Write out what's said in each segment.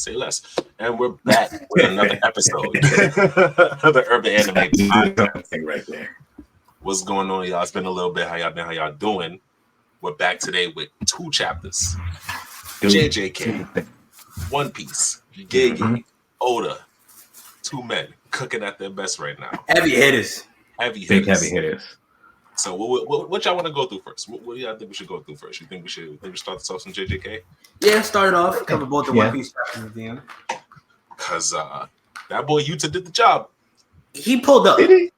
Say less. And we're back with another episode of the Urban Anime Podcast. Right there. What's going on, y'all? It's been a little bit. How y'all been? How y'all doing? We're back today with 2 chapters. JJk, One Piece, Gege, Oda. 2 men cooking at their best right now. Heavy hitters. Big heavy hitters. So what y'all want to go through first? What do y'all think we should go through first? You think we should start this off some JJk? Yeah, start it off. Cover both the One Piece chapters at the end. Because that boy Yuta did the job. He pulled up. Did he?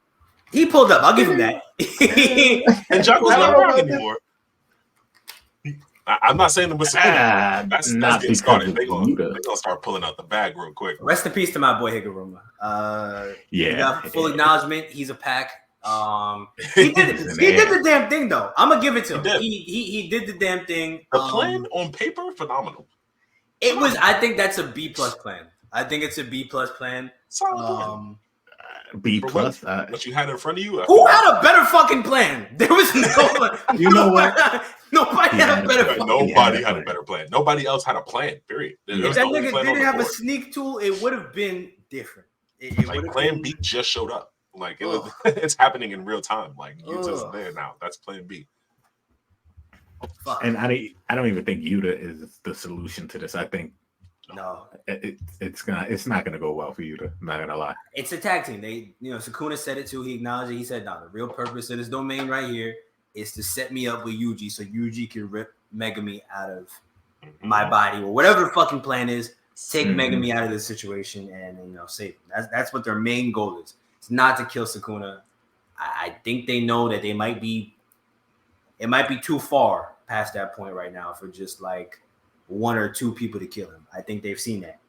He pulled up. I'll give him that. And Jaco's not around anymore. I'm not saying that we're that's getting started. They're gonna start pulling out the bag real quick. Rest in peace to my boy Higuruma. He got full acknowledgement. He's a pack. He did the damn thing though. I'm gonna give it to him. He did the damn thing. The plan on paper, phenomenal. It was. I think that's a B+ plan. I think it's a B+ plan. Solid B+. What you had in front of you? Who had a better fucking plan? There was no. You know what? Nobody had a better plan. Nobody had a better plan. Nobody else had a plan. Period. If that nigga didn't have a sneak tool, it would have been different. Plan B just showed up. Like it's happening in real time. Like Yuta's there now. That's plan B. And I don't even think Yuta is the solution to this. I think it's not gonna go well for Yuta. I'm not gonna lie. It's a tag team. Sakuna said it too. He acknowledged it. He said, "No, the real purpose of this domain right here is to set me up with Yuji, so Yuji can rip Megami out of my body or whatever the fucking plan is. Take Megami out of this situation and save him. That's what their main goal is. It's not to kill Sakuna. I think they know that it might be too far past that point right now for just like 1 or 2 people to kill him. I think they've seen that.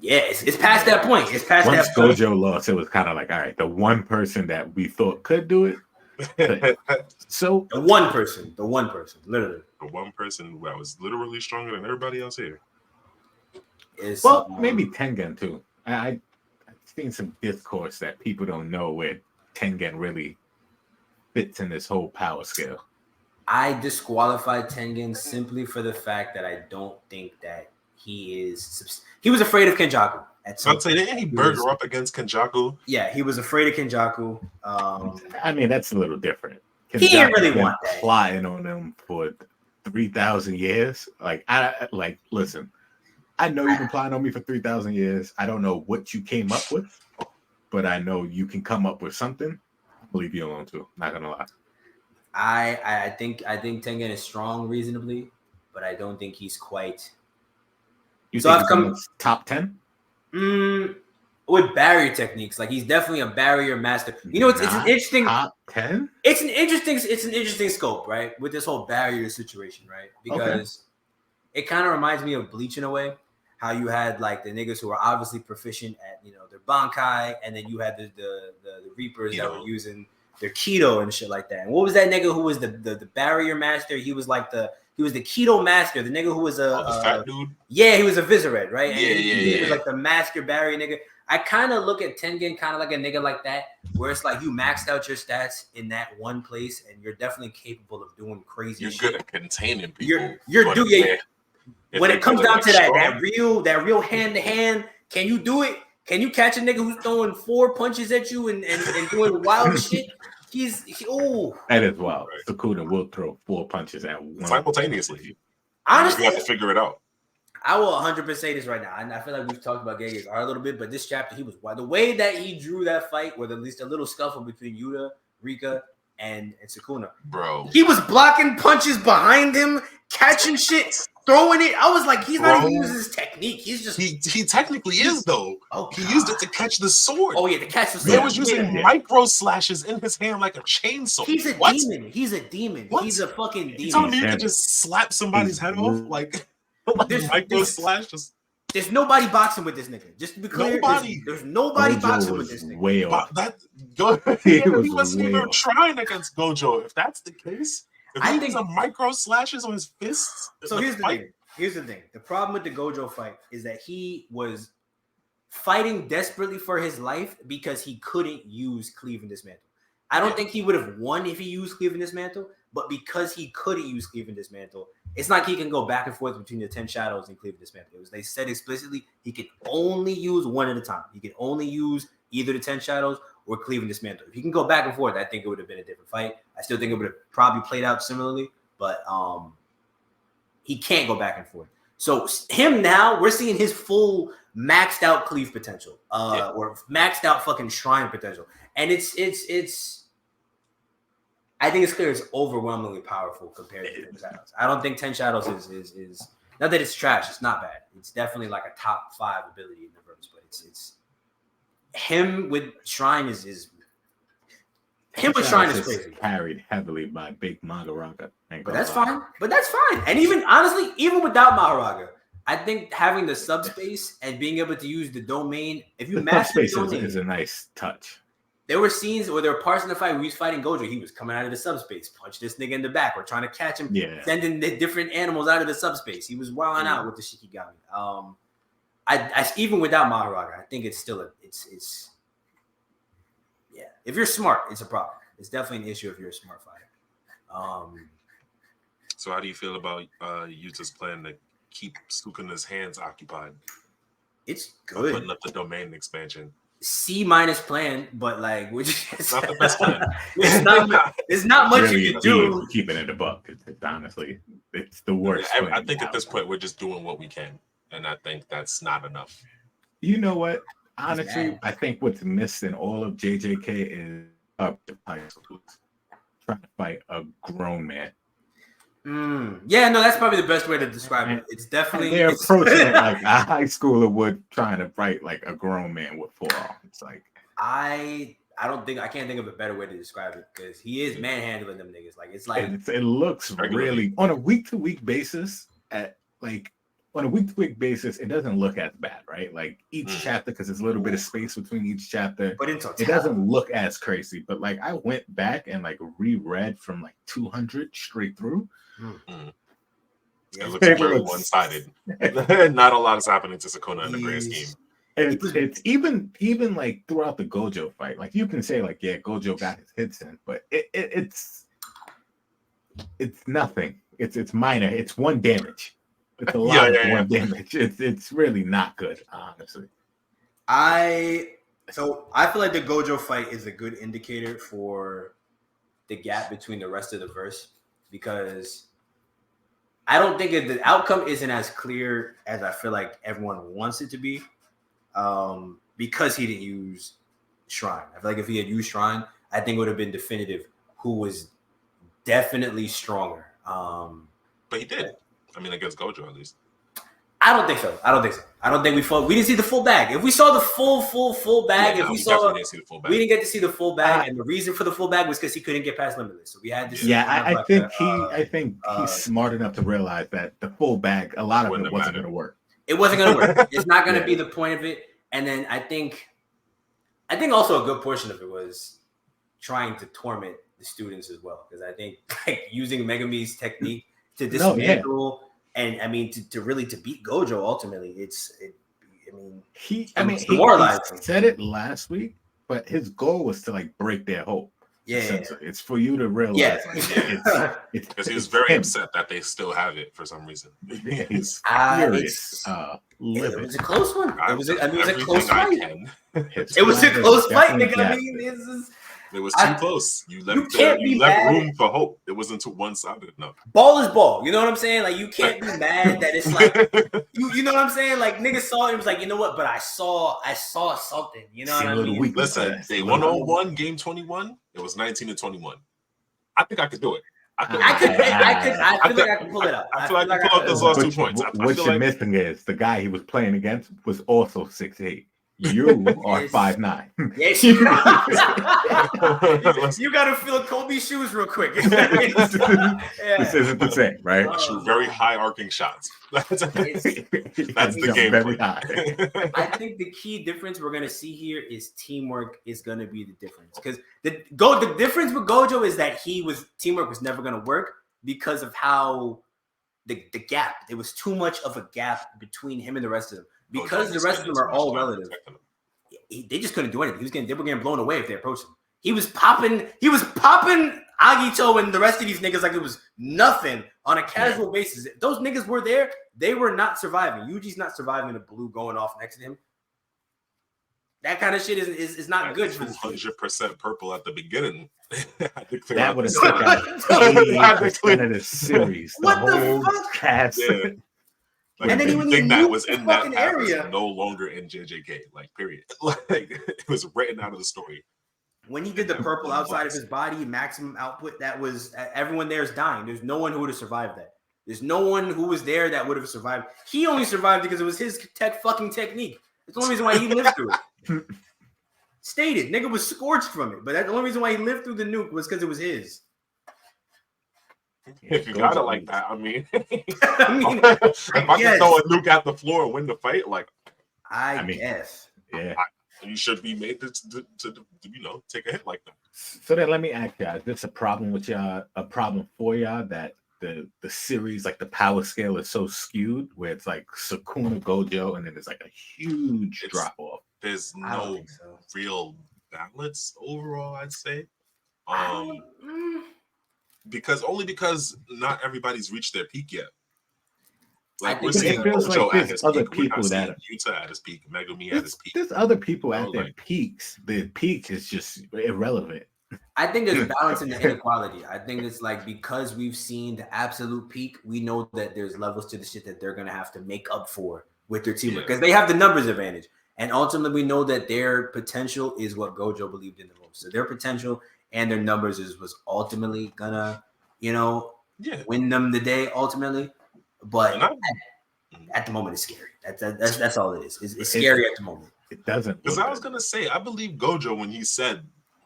It's past that point. It's past Once that point. Gojo lost, it was kind of like, all right, the one person that we thought could do it. So the one person, literally. The one person that was literally stronger than everybody else here. Maybe Tengen too. I've seen some discourse that people don't know where Tengen really fits in this whole power scale. I disqualified Tengen simply for the fact that I don't think that he was afraid of Kenjaku. I'd say didn't he burger up against Kenjaku? Yeah, he was afraid of Kenjaku. I mean, that's a little different. Kenjaku he didn't really want that. Plotting on them for 3,000 years. Listen, I know you've been plotting on me for 3,000 years. I don't know what you came up with, but I know you can come up with something. I'll leave you alone too. Not gonna lie. I think Tengen is strong reasonably, but I don't think he's quite. I've come top 10. With barrier techniques, like he's definitely a barrier master. It's an interesting top 10. It's an interesting scope, right? With this whole barrier situation, right? Because it kind of reminds me of Bleach in a way. How you had like the niggas who are obviously proficient at their Bankai, and then you had the Reapers that were using their Keto and shit like that. And what was that nigga who was the barrier master? He was the Keto master, the nigga who was the fat dude. Yeah, he was a Visored, right? And he was like the master barrier nigga. I kind of look at Tengen kind of like a nigga like that, where it's like you maxed out your stats in that one place, and you're definitely capable of doing crazy shit. You're good at containing people. You're doing. When it comes down to that real hand to hand, can you do it? Can you catch a nigga who's throwing 4 punches at you and doing wild shit? That is wild. Right. Sakuna will throw 4 punches at one simultaneously. Honestly, you have to figure it out. I will 100% say this right now. I feel like we've talked about Gege's art a little bit, but this chapter he was wild. The way that he drew that fight, with at least a little scuffle between Yuta, Rika, and Sakuna, bro, he was blocking punches behind him, catching shit. Throwing it, I was like, he's not even using his technique. He's just he technically is though. He used it to catch the sword. Oh yeah, to catch the sword. He was using micro slashes in his hand like a chainsaw. He's a demon. He's a demon. What? He's a fucking demon. You telling me you could just slap somebody's head off like micro slash? There's nobody boxing with this nigga. Just to be clear, there's nobody boxing with this nigga. Way off. He wasn't even trying against Gojo. If that's the case. I think some micro slashes on his fists. So here's the thing. The problem with the Gojo fight is that he was fighting desperately for his life because he couldn't use Cleave and Dismantle. I don't think he would have won if he used Cleave and Dismantle, but because he couldn't use Cleave and Dismantle, it's not like he can go back and forth between the 10 shadows and Cleave Dismantle. They said explicitly he can only use one at a time. He can only use either the 10 shadows or Cleave and Dismantle. If he can go back and forth, I think it would have been a different fight. I still think it would have probably played out similarly, but he can't go back and forth. So him now, we're seeing his full maxed out Cleave potential, or maxed out fucking Shrine potential, and it's. I think it's clear it's overwhelmingly powerful compared to 10 shadows. I don't think 10 shadows is not that it's trash. It's not bad. It's definitely like a top 5 ability in the verse, but it's him with Shrine is him with Shrine is crazy. Carried heavily by Big Maharaga. But that's fine. But that's fine. And even honestly, even without Maharaga, I think having the subspace and being able to use the domain, if you master the domain, is a nice touch. There were scenes where there were parts in the fight where he was fighting Gojo. He was coming out of the subspace, punch this nigga in the back, or trying to catch him, sending the different animals out of the subspace. He was wilding out with the Shikigami. I even without Maharaga, I think it's still it's if you're smart, it's a problem. It's definitely an issue if you're a smart fighter. So how do you feel about Yuta's plan to keep Sukuna's hands occupied? It's good. Putting up the domain expansion. C- plan, but like it's not the best plan. It's not much really you can do. Keeping it a buck. It's honestly, it's the worst. I think at this point we're just doing what we can, and I think that's not enough. You know what? Honestly, I think what's missed in all of JJk is up to high school trying to fight a grown man. Yeah, no, that's probably the best way to describe it. It's definitely they're approaching it like a high schooler would trying to fight like a grown man with 4 arms. Like I can't think of a better way to describe it because he is manhandling them niggas. Like it's like it looks really on a week-to-week basis. It doesn't look as bad, right? Like each chapter, because there's a little bit of space between each chapter, but it doesn't look as crazy. But like I went back and like reread from like 200 straight through. It looks very one-sided. Not a lot is happening to Sakuna in the grand scheme. And it's even like throughout the Gojo fight. Like you can say like, yeah, Gojo got his hits in, but it's nothing. It's minor. It's 1 damage. It's a lot of 1 damage. It's really not good, honestly. I feel like the Gojo fight is a good indicator for the gap between the rest of the verse because I don't think the outcome isn't as clear as I feel like everyone wants it to be because he didn't use Shrine. I feel like if he had used Shrine, I think it would have been definitive who was definitely stronger. But he did. I mean, against Gojo at least. I don't think so. I don't think we didn't see the full bag. If we saw the full bag, we didn't get to see the full bag, and the reason for the full bag was because he couldn't get past Limitless. So we had to. I think he's smart enough to realize that the full bag, a lot of it wasn't going to work. It wasn't going to work. It's not going to be the point of it. And then I think also a good portion of it was trying to torment the students as well, because I think like using Megumi's technique to dismantle. And I mean, to really beat Gojo, ultimately, he said it last week, but his goal was to like break their hope. Yeah, it's for you to realize. It's because he was very upset that they still have it for some reason. He's furious. It was a close one. It was a close fight. It was a close fight, nigga. I mean, it was too close. You left room for hope. It wasn't too one-sided enough. Ball is ball. You know what I'm saying? Like you can't be mad that it's like you know what I'm saying? Like niggas saw it and was like, you know what? But I saw something. You know what I mean? Listen, they 101 game 21. It was 19-21. I think I could do it. I feel like I can pull it up. I feel like I can pull up those last 2 points. What you're missing is the guy he was playing against was also 6'8". You are 5'9". Yes. You gotta feel Kobe's shoes real quick. This isn't the same, right? Shoot very high arcing shots. That's the game. Very high. I think the key difference we're gonna see here is teamwork is gonna be the difference. Because the difference with Gojo is that teamwork was never gonna work because of how the gap. There was too much of a gap between him and the rest of them. Because the rest of them are all relative, they just couldn't do anything. They were getting blown away if they approached him. He was popping Agito and the rest of these niggas like it was nothing on a casual basis. If those niggas were there, they were not surviving. Yuji's not surviving a blue going off next to him. That kind of shit is not good for this. 100% purple at the beginning. That would have stuck out 80% of the series. What the whole fuck? cast. Yeah. Like, And then the when thing you that move was the in that fucking path area- is no longer in JJK. Like, period. Like, it was written out of the story. When he did the purple outside of his body, maximum output, that was everyone there is dying. There's no one who would have survived that. There's no one who was there that would have survived. He only survived because it was his fucking technique. That's the only reason why he lived through it. Stated, nigga was scorched from it, but that's the only reason why he lived through the nuke was because it was his. If you got it like that, I mean, I mean, if I can throw a nuke at the floor and win the fight, like, I guess. Yeah. You should be made to take a hit like that. So then let me ask y'all, is this a problem with y'all, a problem for y'all that the series, like the power scale is so skewed where it's like Sakuna, Gojo, and then there's like a huge drop off? There's I don't no think so. real balance overall, I'd say. Because not everybody's reached their peak yet. Like, we're seeing it feels Gojo like at there's his other peak. We're people not that seeing Yuta at his peak, Megumi at his peak. There's other people at their like, peaks. The peak is just irrelevant. I think there's balance in the inequality. I think it's like because we've seen the absolute peak, we know that there's levels to the shit that they're gonna have to make up for with their teamwork because they have the numbers advantage. And ultimately, we know that their potential is what Gojo believed in the most. So their potential and their numbers was ultimately gonna, win them the day ultimately. But at the moment, it's scary. That's all it is. It's scary at the moment. It doesn't. Because I was gonna say, I believe Gojo when he said,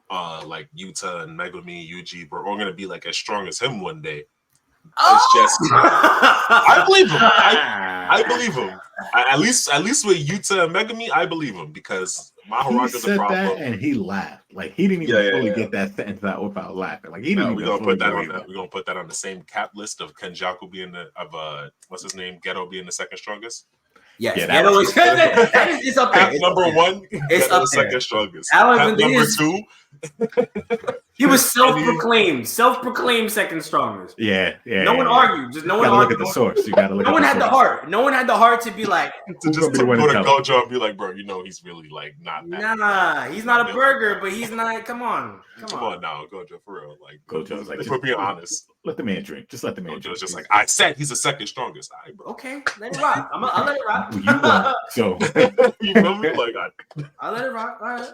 like Yuta and Megumi, Yuji were all gonna be like as strong as him one day. It's just, I believe him. I believe him. At least with Yuta and Megumi, I believe him because Maharaga's a problem. That and he laughed. Like he didn't even fully get that sentence out without laughing. Like he didn't. We're gonna put that on that. We're gonna put that on the same cap list of Kenjaku being what's his name, Geto being the second strongest. Yes, yeah, Geto is it's up there. Number one, it's Geto up there. Second strongest. Number two. He was self-proclaimed second strongest. Yeah. No one argued. Just no one argued. Look at the source. You gotta look. No one had the heart. No one had the heart to be like to go to Gojo and be like, bro, he's really like not that. Nah, he's not a burger, but he's not. Come on now, Gojo for real. Like Gojo's like, if we're being honest, let the man drink. Just let the man drink. Gojo's just like, I said he's the second strongest. All right, bro. Okay, let it rock. I'll let it rock. You won, so you feel me? Like I'll let it rock. All right.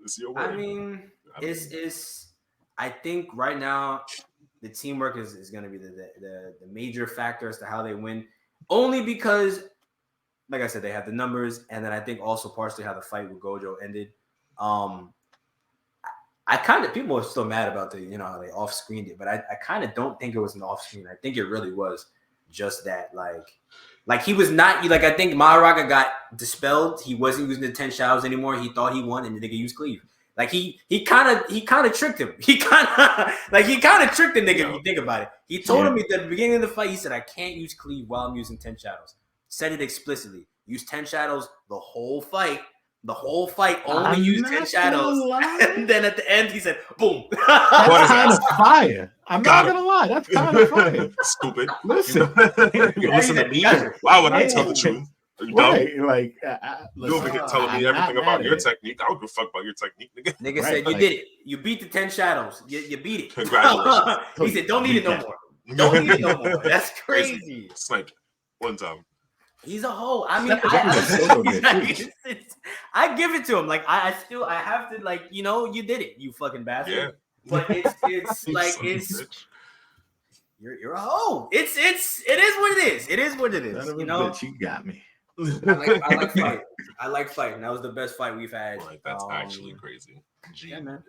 It's your word. I mean, it's. I think right now the teamwork is going to be the major factor as to how they win. Only because, like I said, they have the numbers, and then I think also partially how the fight with Gojo ended. I kind of people are still mad about the how they off screened it, but I kind of don't think it was an off screen. I think it really was just that like he was not like I think Maharaga got dispelled. He wasn't using the 10 shadows anymore. He thought he won, and the nigga used cleave. Like he kind of tricked him. He kind of tricked the nigga if you think about it. He told him at the beginning of the fight. He said, "I can't use cleave while I'm using 10 shadows." Said it explicitly. Use 10 shadows the whole fight. The whole fight only used 10 shadows. And then at the end, he said, "Boom." That's kind of fire. I'm not gonna lie. That's kind of fire. Stupid. Listen, you listen to me. Why would I tell the truth? Right, like you over here telling me everything about your technique. I don't give a fuck about your technique, nigga. Nigga said you did it. You beat the 10 shadows. You beat it. Congratulations. He said, "Don't need it no more. Don't need it no more." That's crazy. Sniped one time. He's a hoe. I mean, I give it to him. Like I have to like you did it, you fucking bastard. Yeah. But it's like it's. You're a hoe. It is what it is. It is what it is. Bitch, you got me. I like fighting. I like fighting. That was the best fight we've had. Like that's actually crazy. Yeah, man.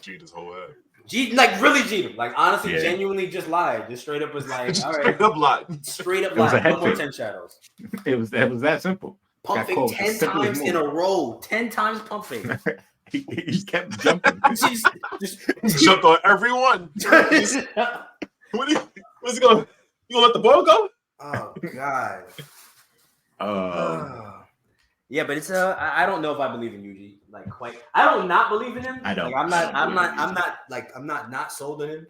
G his whole head. G like really G'd him. Like honestly, genuinely just lied. Just straight up was like, all right. Straight up lied. Straight up lied. No more 10 shadows. It was that simple. Pump fake 10 times in a row. 10 times pump fake. He kept jumping. just jumped on everyone. What's he going? You gonna let the ball go? Oh God. Yeah, but it's I don't know if I believe in Yuji like quite. I don't not believe in him. I don't. Like, I'm not sold on him.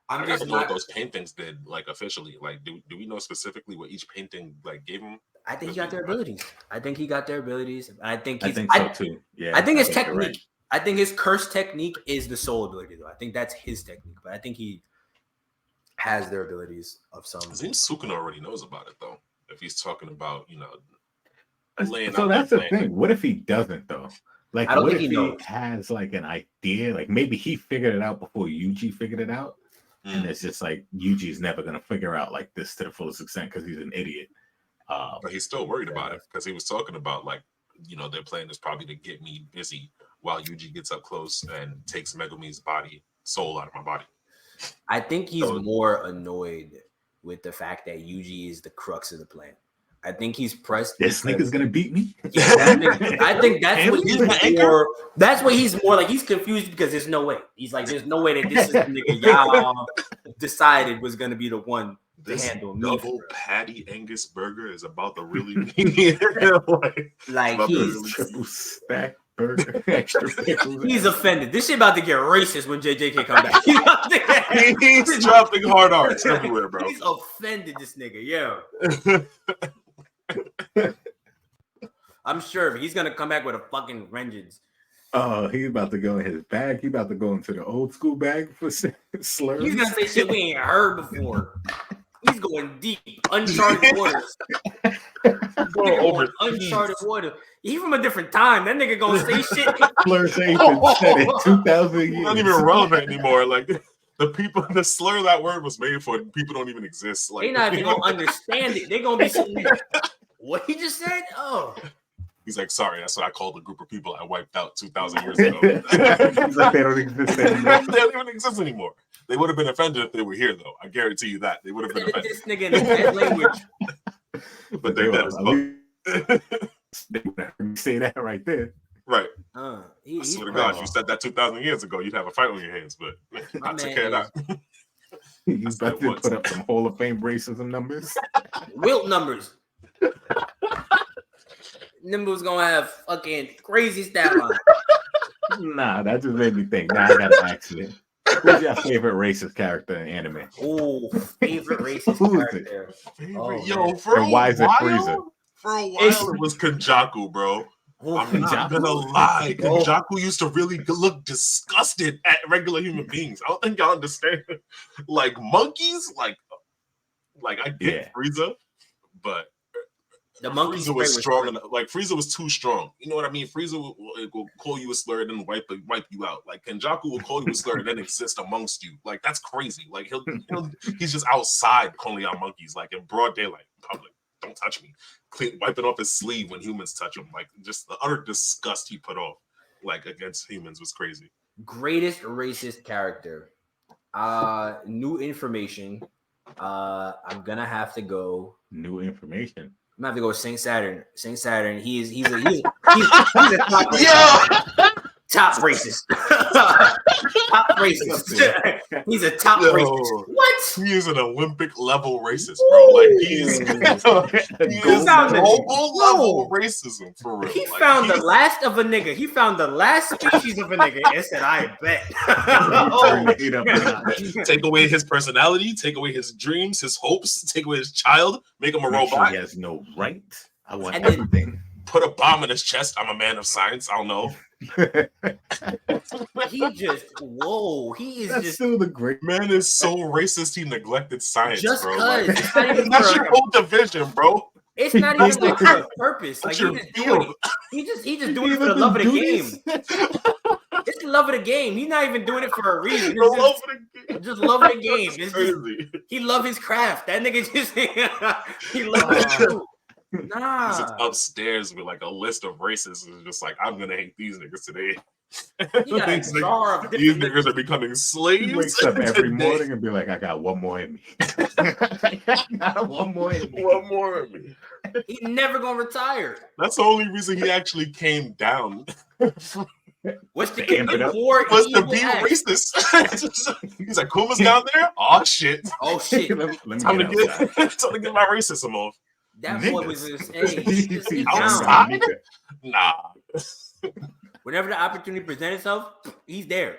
I don't know what those paintings did like officially. Like, do we know specifically what each painting like gave him? I think he got their abilities. I think he got their abilities. I think so too. Yeah. I think his technique. Right. I think his curse technique is the soul ability, though. I think that's his technique, but I think he has their abilities of some. I think Sakuna already knows about it, though. If he's talking about, laying so out that's the thing. What if he doesn't, though? Like, I don't what think if he has like an idea? Like, maybe he figured it out before Yuji figured it out, and it's just like Yuji's never gonna figure out like this to the fullest extent because he's an idiot. But he's still worried about it because he was talking about like, their plan is probably to get me busy while Yuji gets up close and takes Megumi's soul out of my body. I think he's more annoyed with the fact that Yuji is the crux of the plan. I think he's pressed. This nigga's gonna beat me. I think that's what he's more. That's what he's more like. He's confused because there's no way. He's like, there's no way that this is the nigga y'all decided was gonna be the one to handle me. Double patty Angus burger is about to really like he's triple stack burger, extra pickles. He's offended. This shit about to get racist when JJk come back. He's dropping hard arts everywhere, bro. He's offended, this nigga. Yo. I'm sure he's gonna come back with a fucking vengeance. Oh, he's about to go in his bag. He's about to go into the old school bag for slurs. He's gonna say shit we ain't heard before. He's going deep, uncharted waters. Going over uncharted water. He from a different time. That nigga gonna say shit. Slurs ain't been said in 2,000 years. Not even relevant anymore. Like the slur that word was made for, people don't even exist. Like they not even gonna understand it. They gonna be sitting there. What he just said? Oh. He's like, sorry, that's what I called the group of people I wiped out 2,000 years ago. Like they don't exist anymore. They don't even exist anymore. They would have been offended if they were here, though. I guarantee you that. They would have been offended. This nigga in the dead language. But they're dead as fuck. They would have say that right there. Right. I swear to God, if you said that 2,000 years ago, you'd have a fight on your hands, but I took care of that. He's about to put up some Hall of Fame racism numbers. Wilt numbers. Nimble's gonna have fucking crazy stat line. Nah, that just made me think. Nah, I got an accident. Who's your favorite racist character in anime? Oh, favorite racist character. For a why is it Frieza? For a while, it was Kenjaku, bro. I'm not gonna lie. Kenjaku used to really look disgusted at regular human beings. I don't think y'all understand. Like monkeys, like I get Frieza, but the monkey was strong enough. Like Frieza was too strong. You know what I mean? Frieza will call you a slur and then wipe you out. Like Kenjaku will call you a slur and then exist amongst you. Like that's crazy. Like he's just outside calling out monkeys, like in broad daylight, in public. Don't touch me. Wiping off his sleeve when humans touch him. Like just the utter disgust he put off, like against humans, was crazy. Greatest racist character. New information. I'm gonna have to go. New information. I'm gonna have to go with Saint Saturn. Saint Saturn. He's a top racist. Top racist. He's a top racist. What? He is an Olympic level racist, bro. Like he is global level racism for real. He found the last of a nigga. He found the last species of a nigga and said, "I bet." Take away his personality, take away his dreams, his hopes, take away his child, make him a robot. He has no right. I want everything. Put a bomb in his chest. I'm a man of science. I don't know. He just he is That's still the great man. Is so racist. He neglected science, just bro. Like, that's your whole division, bro. It's not even like for a purpose. Like he just doing it for the love of the game. It's the love of the game. He's not even doing it for a reason. Just love of the game. It's crazy. He love his craft. That nigga just he loves it too. Nah. He's upstairs with like a list of races. It's just like, I'm gonna hate these niggas today. These niggas are becoming slaves. He wakes up every morning and be like, I got one more in me. I got one more in me. One more in me. He's never gonna retire. That's the only reason he actually came down. What's the be racist? He's like, Kuma's down there? Oh shit. Oh shit. Time to get my racism off. That boy was Niggas. he's down. Outside? Nah. Whenever the opportunity presents itself, he's there.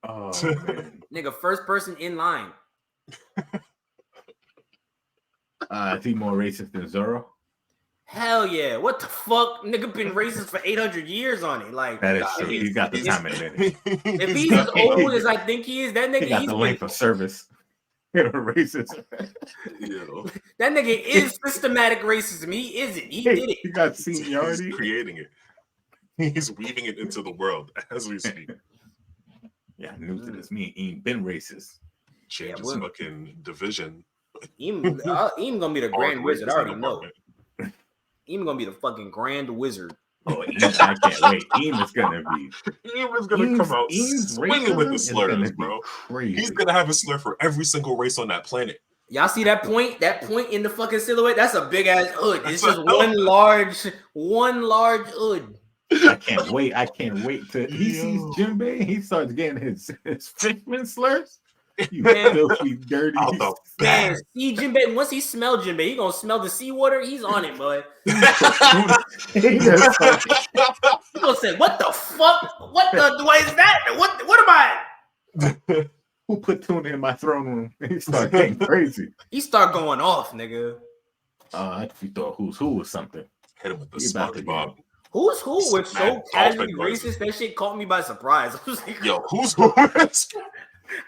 Oh man. Nigga, first person in line. Is he more racist than Zoro? Hell yeah. What the fuck? Nigga been racist for 800 years on it. Like, That is true. He got the time in it. if he's as old as I think he is, that nigga He got the length of service. Racist. That nigga is systematic racism. He isn't. He did it. He got seniority. He's creating it. He's weaving it into the world as we speak. Yeah, news to this. Me ain't been racist. Changes fucking division. Even gonna be the Grand Wizard. I already know. Even gonna be the fucking Grand Wizard. Oh, I can't wait. Eam is gonna be. Eam is gonna come out swinging with the slurs, bro. Crazy. He's gonna have a slur for every single race on that planet. Y'all see that point? That point in the fucking silhouette? That's a big ass hood. It's just one large hood. I can't wait. To he sees Jinbei, he starts getting his fishman slurs. You filthy, dirty. Man, see Jinbei. Once he smells Jinbei, he gonna smell the seawater. He's on it, boy. He gonna say, "What the fuck? What is that? What am I?" Who put tuna in my throne room? He start getting crazy. He start going off, nigga. You thought who's who or something? Hit him with the SpongeBob. Who's who was so casually racist? That shit caught me by surprise. I was like, yo, who's who?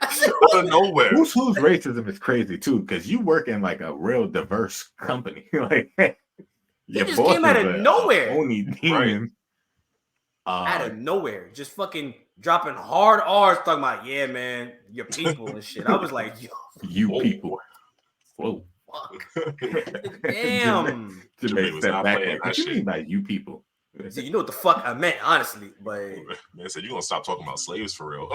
Out of nowhere. Who's racism is crazy too, because you work in like a real diverse company. Like he just came out of nowhere. Only demon. Out of nowhere, just fucking dropping hard R's, talking about man, your people and shit. I was like, yo, you people. Whoa, fuck. Damn. Jermaine step back. What you mean by you people? So you know what the fuck I meant, honestly. But man said, you gonna stop talking about slaves for real?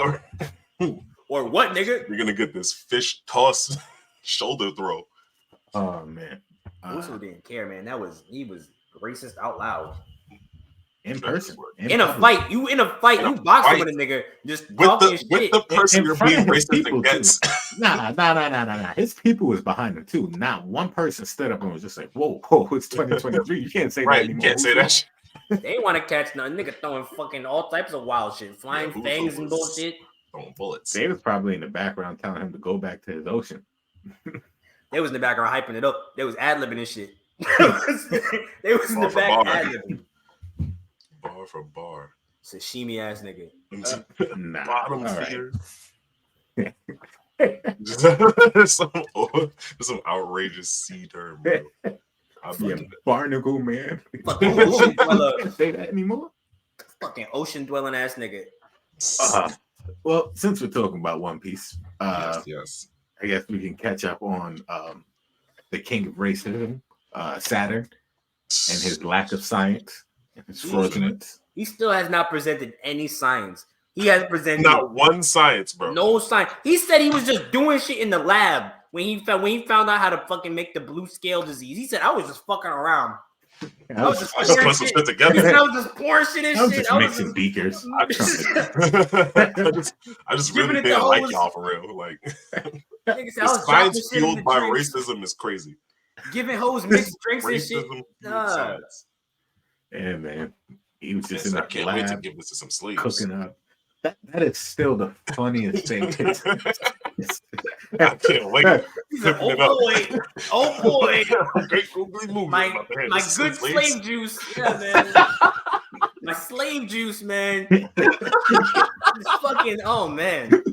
Or what, nigga? You're gonna get this fish toss shoulder throw. Oh man, Uso didn't care, man. He was racist out loud. In person, in a fight, you boxing with a nigga, just talking shit. With the person you're being racist against. Nah. His people was behind him too. Not one person stood up and was just like, "Whoa, it's 2023. You can't say that anymore." You can't say that shit. They ain't want to catch nothing. Nigga throwing fucking all types of wild shit, flying fangs and bullshit. Throwing bullets. They was probably in the background telling him to go back to his ocean. They was in the background hyping it up. They was ad-libbing and shit. They was in the back ad-libbing. Bar for bar. Sashimi ass nigga. Nah. Bottom feeder. some outrageous sea term, bro. Barnacle man. Can't say that anymore. Fucking ocean dwelling ass nigga. Well, since we're talking about One Piece, yes. I guess we can catch up on the king of racism, Saturn, and his lack of science and his frozenness. He still has not presented any science. He hasn't presented not one science, bro. No science. He said he was just doing shit in the lab when he found out how to fucking make the blue scale disease. He said, I was just fucking around. I was just pouring shit together. I was just pouring shit and shit. I was just mixing beakers. I just really didn't like y'all for real. Like, science fueled by racism is crazy. Giving hoes mixed drinks and shit. Yeah, man. He was just in the can't lab wait to give this to some slaves. Cooking up. That is still the funniest thing. I can't wait. Oh boy. Great googly movie. My good slave juice. Yeah, man. My slave juice, man. It's fucking, oh man.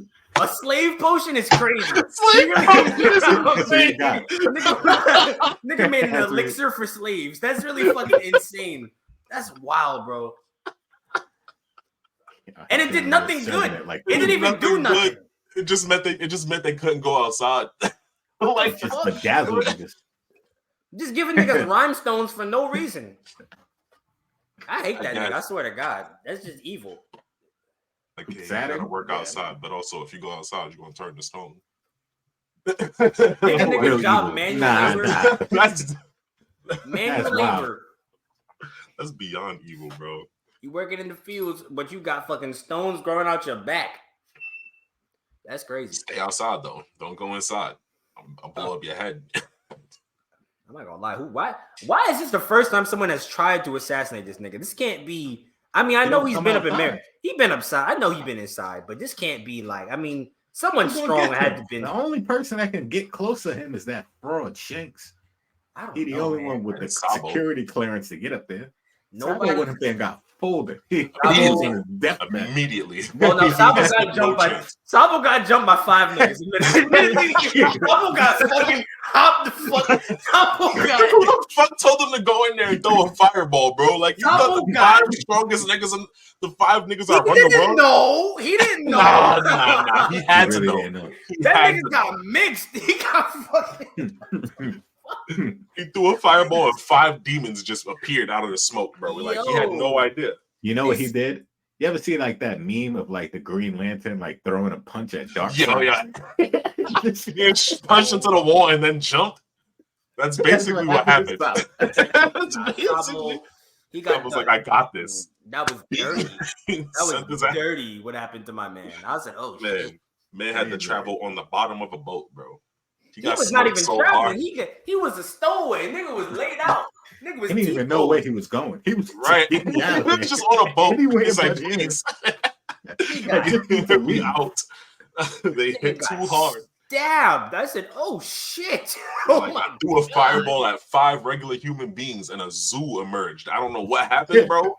A slave potion is crazy. Nigga made an elixir for slaves. That's really fucking insane. That's wild, bro. And it did nothing good. It didn't even do nothing. It just meant they couldn't go outside. Like just bedazzled. Just giving niggas rhinestones for no reason. I hate that nigga. I swear to God, that's just evil. Like, you gotta work outside, but also if you go outside, you're gonna turn to stone. Nigga job manual labor. Manual labor. That's beyond evil, bro. You working in the fields, but you got fucking stones growing out your back. That's crazy. Stay outside though. Don't go inside. I'll blow up your head. I'm not gonna lie. Why is this the first time someone has tried to assassinate this nigga? This can't be. I mean, I know he's been up in there. He been upside. I know he been inside, but this can't be like. I mean, someone strong had to been. The only person that can get close to him is that fraud Shanks. He's the only one with the security clearance to get up there. Nobody went up there and got folded. Immediately. Well, no, Sabo got jumped by 5 niggas. Sabo got fucking hopped the fuck. Who the fuck told him to go in there and throw a fireball, bro? Like, you got the 5 strongest niggas and the 5 niggas that run the world? No, he didn't know. Nah. He had to know. That nigga got mixed. He got fucking. He threw a fireball and 5 demons just appeared out of the smoke, bro. Like, he had no idea. You know what he did? You ever see like that meme of like the Green Lantern like throwing a punch at Darkseid? He punched into the wall and then jumped. That's basically what happened. That's basically. I was like, I got this. That was dirty. That was dirty. What happened to my man? I said, oh shit. Man had to travel on the bottom of a boat, bro. He was not even traveling. He was a stowaway. Nigga was laid out. Nigga was. He didn't even know where he was going. He was right. He was just on a boat. He's like, please. We out. They hit too hard. Stabbed. I said, oh shit. I threw a fireball at 5 regular human beings and a zoo emerged. I don't know what happened, bro.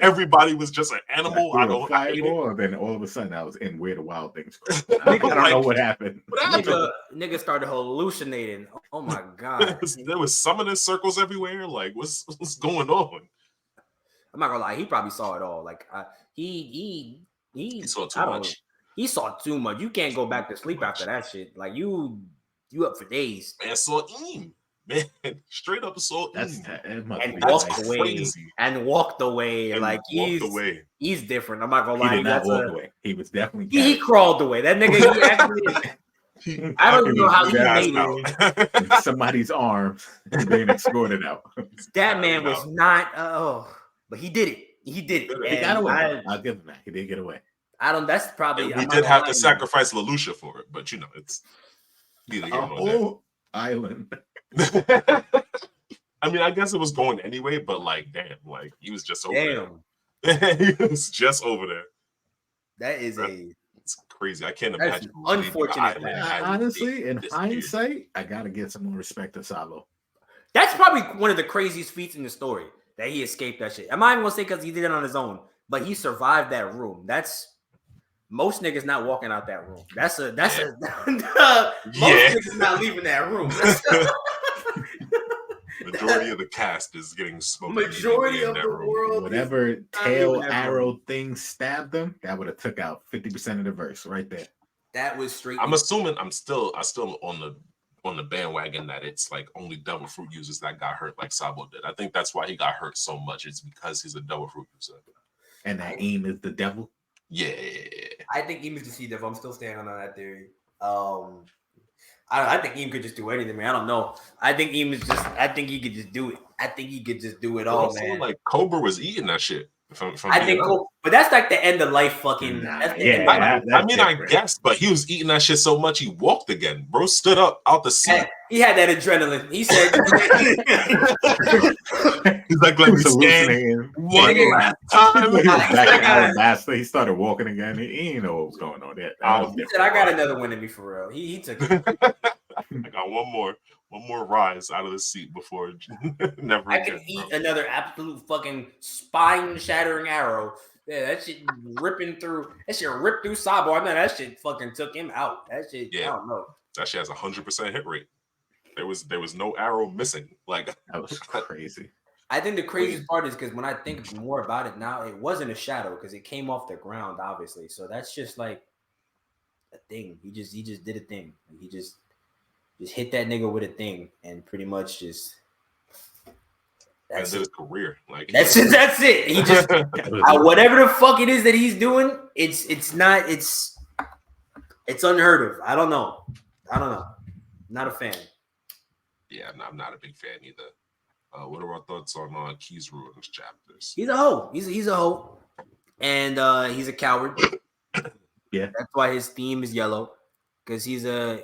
Everybody was just an animal. I don't know. Then all of a sudden I was in Where the Wild Things Grow. I don't know what happened. Nigga started hallucinating. Oh my god. There was summoning circles everywhere. Like, what's going on? I'm not gonna lie, he probably saw it all. Like he saw too much. He saw too much. You can't go back to sleep after that shit. Like you up for days. Man saw Eam. Man, straight up saw Eam. And walked away. Crazy. And walked away. And like he's different. I'm not gonna lie. He did not walk away. He was definitely he crawled away. That nigga he actually I don't know how he made it. In somebody's arms being escorted out. That man was not but he did it. He did it. He got away. I'll give him that. He did get away. That's probably. We did have to sacrifice LaLucia for it, but you know, it's either a whole island. I mean, I guess it was going anyway, but like, damn, like he was just over there. He was just over there. That is it's crazy. I can't imagine. Unfortunate. Honestly, in hindsight, I gotta give some more respect to Sabo. That's probably one of the craziest feats in the story that he escaped that shit. I'm not even gonna say because he did it on his own, but he survived that room. That's. Most niggas not walking out that room. Most niggas not leaving that room. Majority of the cast is getting smoked. Majority of the world. Whatever tail arrow thing stabbed them, that would have took out 50% of the verse right there. That was straight. I'm assuming I'm still on the bandwagon that it's like only devil fruit users that got hurt like Sabo did. I think that's why he got hurt so much. It's because he's a devil fruit user. And that Eam is the devil. Yeah, I think Eam is the sea devil. I'm still standing on that theory. I think Eam could just do anything, man. I don't know. I think Eam is just. I think he could just do it. I think he could just do it all, man. Like Cobra was eating that shit. I think, but that's like the end of life, fucking. I guess, but he was eating that shit so much he walked again. Bro stood up out the seat. He had that adrenaline. He said, "He's like, let me scan one last time." He started walking again. He didn't know what was going on there. He said, "I got another one in me for real." He took it. I got one more rise out of the seat before never. I can eat another absolute fucking spine-shattering arrow. Yeah, that shit ripping through. That shit ripped through Sabo. I know that shit fucking took him out. That shit. Yeah. I don't know. That shit has 100% hit rate. There was no arrow missing. Like that was crazy. I think the craziest part is because when I think more about it now, it wasn't a shadow because it came off the ground, obviously. So that's just like a thing. He just did a thing. He just hit that nigga with a thing and pretty much just that's his career. Like that's it. He just whatever the fuck it is that he's doing, it's unheard of. I don't know. Not a fan. Yeah, I'm not a big fan either. What are our thoughts on Kizaru's chapters? He's a hoe. He's a hoe, and he's a coward. Yeah, that's why his theme is yellow, because he's a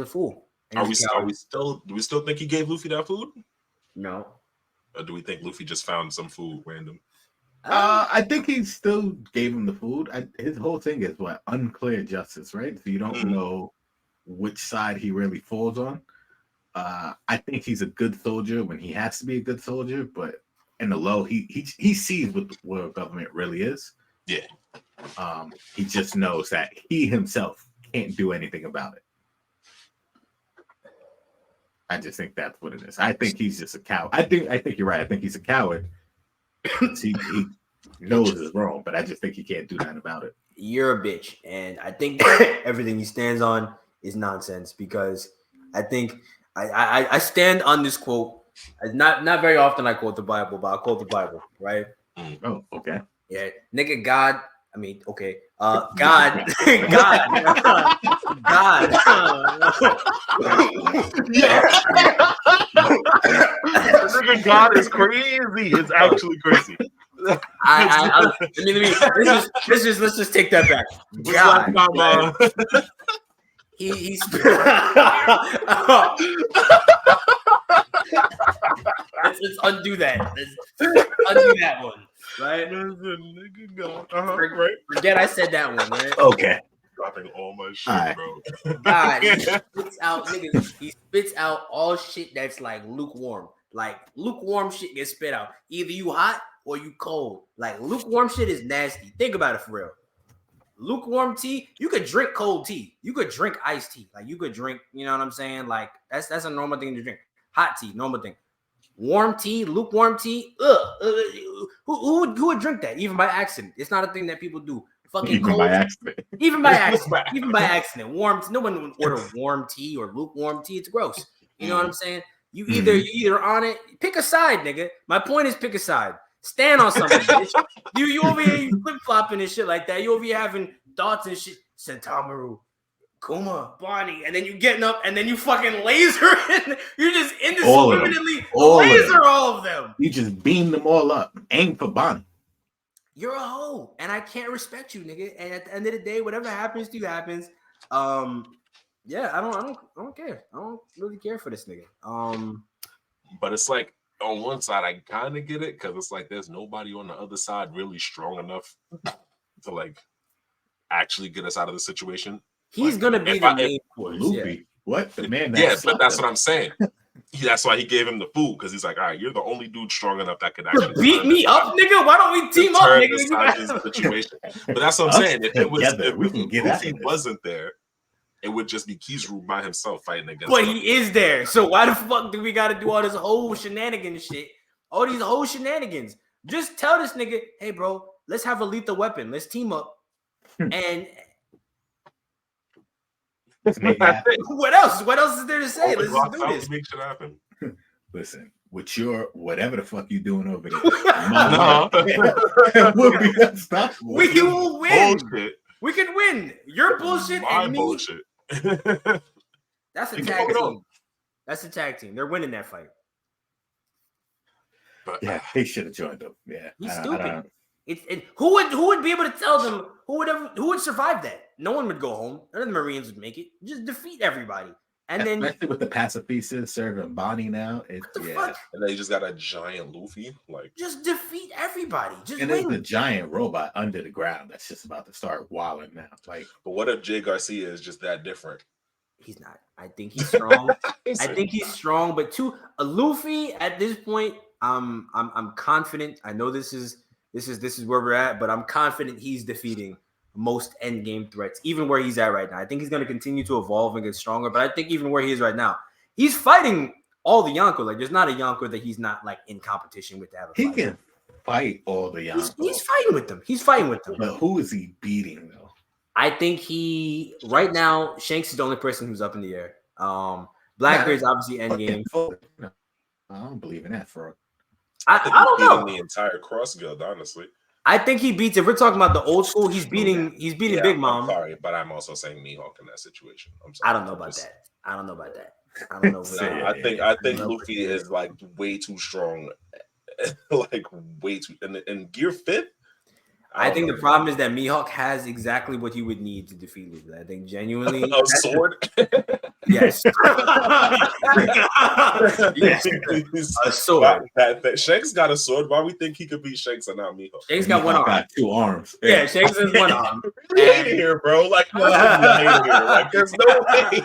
fool. Do we still think he gave Luffy that food? No. Or do we think Luffy just found some food random? I think he still gave him the food. His whole thing is what? Unclear justice, right? So you don't know which side he really falls on. I think he's a good soldier when he has to be a good soldier, but in the low, he sees what government really is. Yeah. He just knows that he himself can't do anything about it. I just think that's what it is. I think he's just a coward. I think you're right. I think he's a coward. he knows it's wrong, but I just think he can't do nothing about it. You're a bitch, and I think everything he stands on is nonsense because I think I stand on this quote. Not very often I quote the Bible, but I quote the Bible, right? Oh, okay. Yeah, nigga, God. I mean, okay. God, God. Yeah. Nigga, God is crazy. It's actually crazy. Let's just take that back. God, he's let's undo that. Let's undo that one. Right? Forget I said that one, right? Okay. Dropping all my shit, bro. God, he spits out niggas. He spits out all shit that's like lukewarm. Like lukewarm shit gets spit out. Either you hot or you cold. Like lukewarm shit is nasty. Think about it for real. Lukewarm tea, you could drink cold tea. You could drink iced tea. Like you could drink, you know what I'm saying? Like that's a normal thing to drink. Hot tea, normal thing. Warm tea, lukewarm tea. Who would drink that? Even by accident. It's not a thing that people do. Fucking even cold. by accident. Even by accident. Even by accident. Warm. No one would order warm tea or lukewarm tea. It's gross. You know what I'm saying? You either on it. Pick a side, nigga. My point is pick a side. Stand on something. Bitch. You over here you flip flopping and shit like that. You over here having thoughts and shit. Sentamaru, Kuma, Bonnie, and then you getting up and then you fucking laser in. You're just indiscriminately laser all of them. You just beam them all up. Aim for Bonnie. You're a hoe, and I can't respect you, nigga. And at the end of the day, whatever happens to you happens. Yeah, I don't care. I don't really care for this nigga. But it's like on one side, I kind of get it because it's like there's nobody on the other side really strong enough to like actually get us out of the situation. He's like, gonna be the main force. Luffy. Yeah. What? The man but that's what I'm saying. That's why he gave him the food because he's like, all right, you're the only dude strong enough that could actually beat me up, nigga. Why don't we team up, nigga? Situation. But that's what I'm saying. If Luffy wasn't there, it would just be Kizaru by himself fighting against. But he is there. So why the fuck do we got to do all this whole shenanigans shit? All these whole shenanigans. Just tell this nigga, hey, bro, let's have a lethal weapon. Let's team up. And what else? What else is there to say? Let's do this. Make shit happen. Listen, with your whatever the fuck you doing over there, we'll be unstoppable. We will win. Bullshit. We can win. Your bullshit and me. Bullshit. That's a tag team. That's a tag team. They're winning that fight. But, yeah, he should have joined them. Yeah, he's stupid. Who would be able to tell them who would survive that? No one would go home. None of the Marines would make it. Just defeat everybody. And then especially with the pacifistas serving Bonnie now, fuck? And they just got a giant Luffy. Like just defeat everybody. Just and there's a giant robot under the ground that's just about to start wilding now. Like, but what if Jay Garcia is just that different? He's not. I think he's strong. I think he's strong, but a Luffy at this point, I'm confident. I know this is where we're at, but I'm confident he's defeating most end game threats, even where he's at right now. I think he's going to continue to evolve and get stronger, but I think even where he is right now, he's fighting all the Yonko. Like, there's not a Yonko that he's not like in competition with. He can fight all the Yonko. He's fighting with them. He's fighting with them. But who is he beating though? I think right now Shanks is the only person who's up in the air. Blackbeard's obviously end game. I don't believe in that for. I don't know the entire Cross Guild, honestly. I think he beats. If we're talking about the old school, he's beating Big Mom. I'm sorry, but I'm also saying Mihawk in that situation. I'm sorry. I don't know about that. I don't know. I think Luffy is like way too strong, like way too. In Gear 5th, I think the problem is that Mihawk has exactly what he would need to defeat Luffy. I think genuinely a sword. Yes. Yes. A sword. That Shanks got a sword. Why we think he could beat Shanks and not Mihawk? Shanks got one arm. Got 2 arms. Yeah, Shanks has one arm. Hate here, bro. Like, like, there's no way.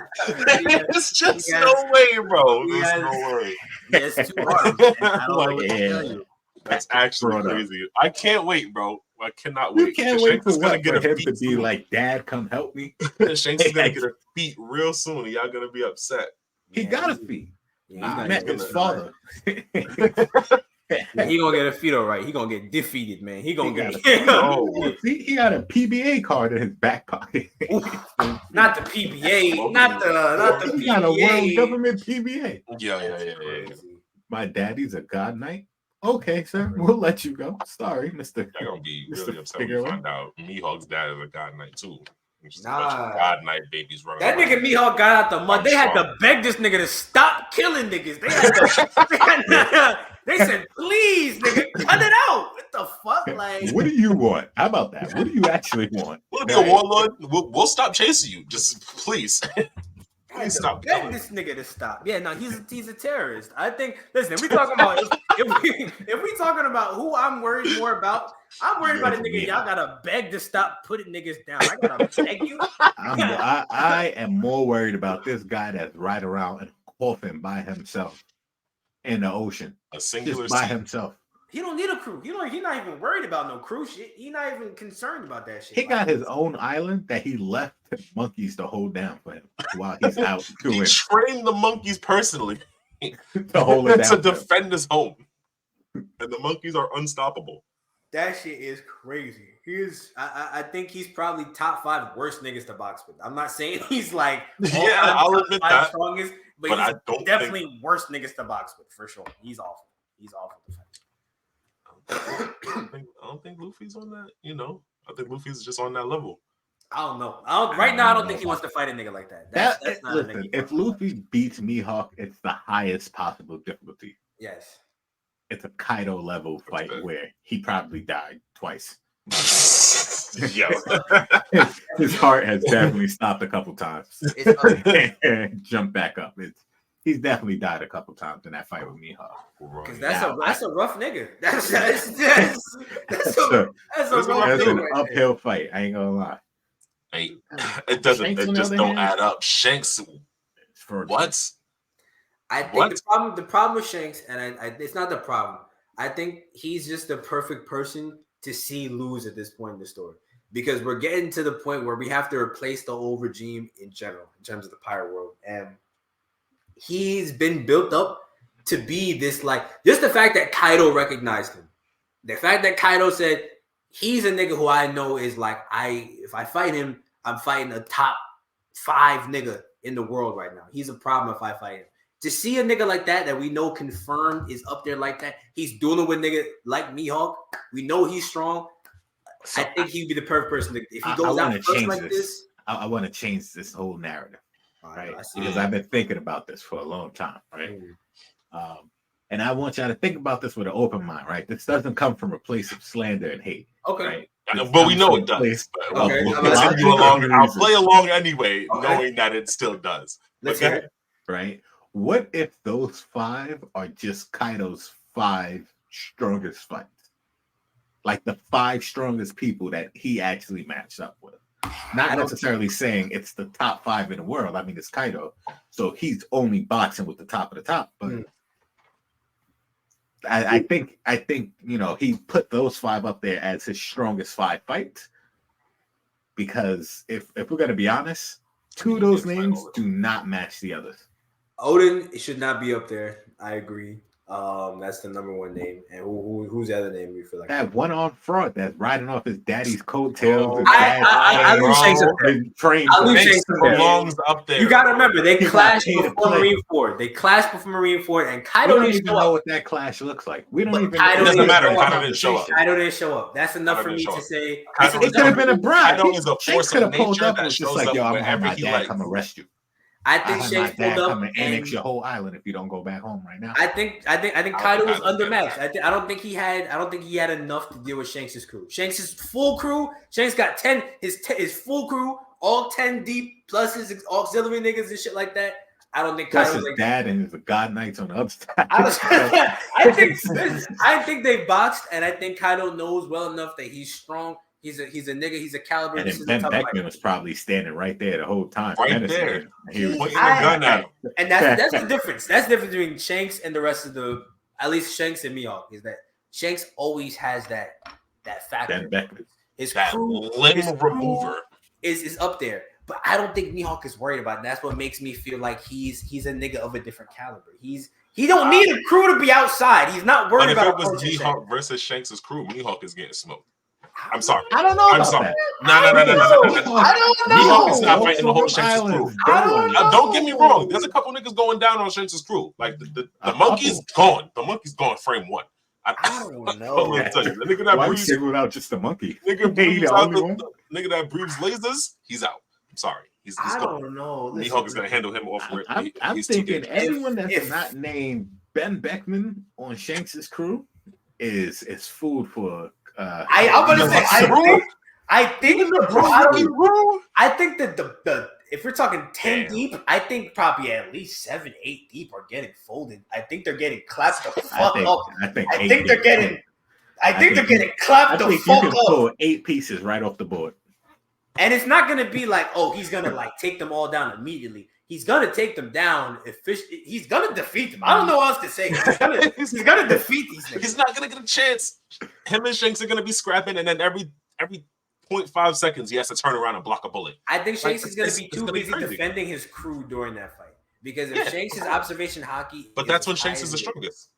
There's just no way, bro. There's no way. Yes, 2 arms. I don't know what to tell you. That's actually crazy. I can't wait, bro. I cannot wait. You can't wait for him to be like, Dad, come help me. Shanks is gonna get a feet real soon. Y'all gonna be upset. He got a feet. I met his father. He gonna get a feet all right. He gonna get defeated, man. He gonna get he got a PBA card in his back pocket. Not the PBA, not the PBA. He got a world government PBA. Yeah. My daddy's a god knight. Okay, sir, we'll let you go. Sorry, Mr. They're gonna be really upset when you find out Mihawk's dad is a god knight too. Just a bunch of god knight babies running. That nigga Mihawk got out the mud. They had to beg this nigga to stop killing niggas. They said, please, nigga, cut it out. What the fuck? Like, what do you want? How about that? What do you actually want? We'll be a warlord. We'll stop chasing you. Just please. Please stop. Beg this nigga to stop. Yeah, no, he's a terrorist. I think. Listen, if we talking about if we talking about who I'm worried more about, I'm worried about a nigga. Y'all gotta beg to stop putting niggas down. I gotta beg you. I am more worried about this guy that's right around and coughing by himself in the ocean. A singular just by himself. He don't need a crew. He's not even worried about no crew shit. He's not even concerned about that shit. He got his own island that he left monkeys to hold down for him while he's out doing. He trained the monkeys personally to hold it down to defend his home, and the monkeys are unstoppable. That shit is crazy. I think he's probably top 5 worst niggas to box with. I'm not saying he's like I'll admit that strongest, but he's I don't definitely worst niggas to box with for sure. He's awful. He's awful to fight. I don't think Luffy's on that. I think Luffy's just on that level. I don't know. Right now, I don't think he wants to fight a nigga like that. That's not listen, if Luffy beats Mihawk, it's the highest possible difficulty. Yes. It's a Kaido level fight where he probably died twice. Yo. His heart has definitely stopped a couple times. And jumped back up. He's definitely died a couple times in that fight with Mihawk. Because that's a rough nigga. That's an uphill fight. I ain't gonna lie. It doesn't. It just don't add up. Shanks. What? I think the problem with Shanks, and it's not the problem. I think he's just the perfect person to see lose at this point in the story, because we're getting to the point where we have to replace the old regime in general in terms of the pirate world, and he's been built up to be this, like, just the fact that Kaido recognized him, the fact that Kaido said he's a nigga who I know is like, if I fight him, I'm fighting a top 5 nigga in the world right now. He's a problem if I fight him. To see a nigga like that we know confirmed is up there like that, he's dueling with nigga like Mihawk. We know he's strong. So I think he'd be the perfect person. If he goes out first like this. I want to change this whole narrative, right? Because I've been thinking about this for a long time, right? And I want y'all to think about this with an open mind, right? This doesn't come from a place of slander and hate. Okay. Right? But we know it does. I'll play along anyway, knowing that it still does. Let's hear it. Right? What if those 5 are just Kaido's 5 strongest fights? Like the 5 strongest people that he actually matched up with. Not necessarily saying it's the top 5 in the world. I mean, it's Kaido. So he's only boxing with the top of the top. But I think he put those 5 up there as his strongest 5 fights. Because if we're going to be honest, 2 of those names do not match the others. Odin should not be up there. I agree. That's the number 1 name. And who's the other name you feel like? That one on front that's riding off his daddy's coattails. I lose Shanks up there. Shanks belongs up there. You got to remember, they clashed before Marineford. And Kaido didn't even know what that clash looks like. We don't even know. It doesn't matter. Kaido didn't show up. Kaido didn't show up. That's enough for me to say. It could have been a bribe. Kaido is a force of nature that just shows like, up yo, I'm wherever my he dad likes. come arrest you. I think Shanks pulled up and annex your whole island if you don't go back home right now. I think Kaido was undermatched. I don't think he had enough to deal with Shanks' crew. Shanks' full crew. Shanks got 10. His full crew, all 10 deep, plus his auxiliary niggas and shit like that. I don't think Kaido was dad and the God Knights on the other side. I think they boxed, and I think Kaido knows well enough that he's strong. He's a nigga. He's a caliber. And then Ben Beckman was probably standing right there the whole time. Right there. He was pointing the gun at him. And that's the difference. That's the difference between Shanks and the rest of at least Shanks and Mihawk, is that Shanks always has that factor. Ben Beckman. His that crew, limb remover is up there. But I don't think Mihawk is worried about it. That's what makes me feel like he's a nigga of a different caliber. He don't need a crew to be outside. He's not worried about it. If it was Mihawk versus Shanks' crew, Mihawk is getting smoked. I'm sorry. I don't know. I'm sorry. No. I don't know. Mihawk is not fighting the whole Shanks' crew. Don't get me wrong. There's a couple niggas going down on Shanks' crew. Like the monkey's gone. The monkey's gone. Frame 1. I don't know. The nigga that breathes out just the monkey. Nigga that breathes lasers. He's out. I'm sorry. He's I gone. don't know. Mihawk is gonna handle him off. I'm thinking anyone that's not named Ben Beckman on Shanks' crew is food for. I'm gonna say I think that the if we're talking 10 deep, I think probably at least 7, 8 deep are getting folded. I think they're getting clapped the fuck up. I think they're getting clapped the fuck up. You can pull 8 pieces right off the board. And it's not gonna be like, oh, he's gonna like take them all down immediately. He's gonna take them down. He's gonna defeat them. I don't know what else to say. He's gonna defeat these niggas. He's not gonna get a chance. Him and Shanks are gonna be scrapping, and then every 0.5 seconds he has to turn around and block a bullet. I think Shanks is gonna be too busy defending his crew during that fight, because if Shanks' observation hockey, but that's when Shanks is the strongest.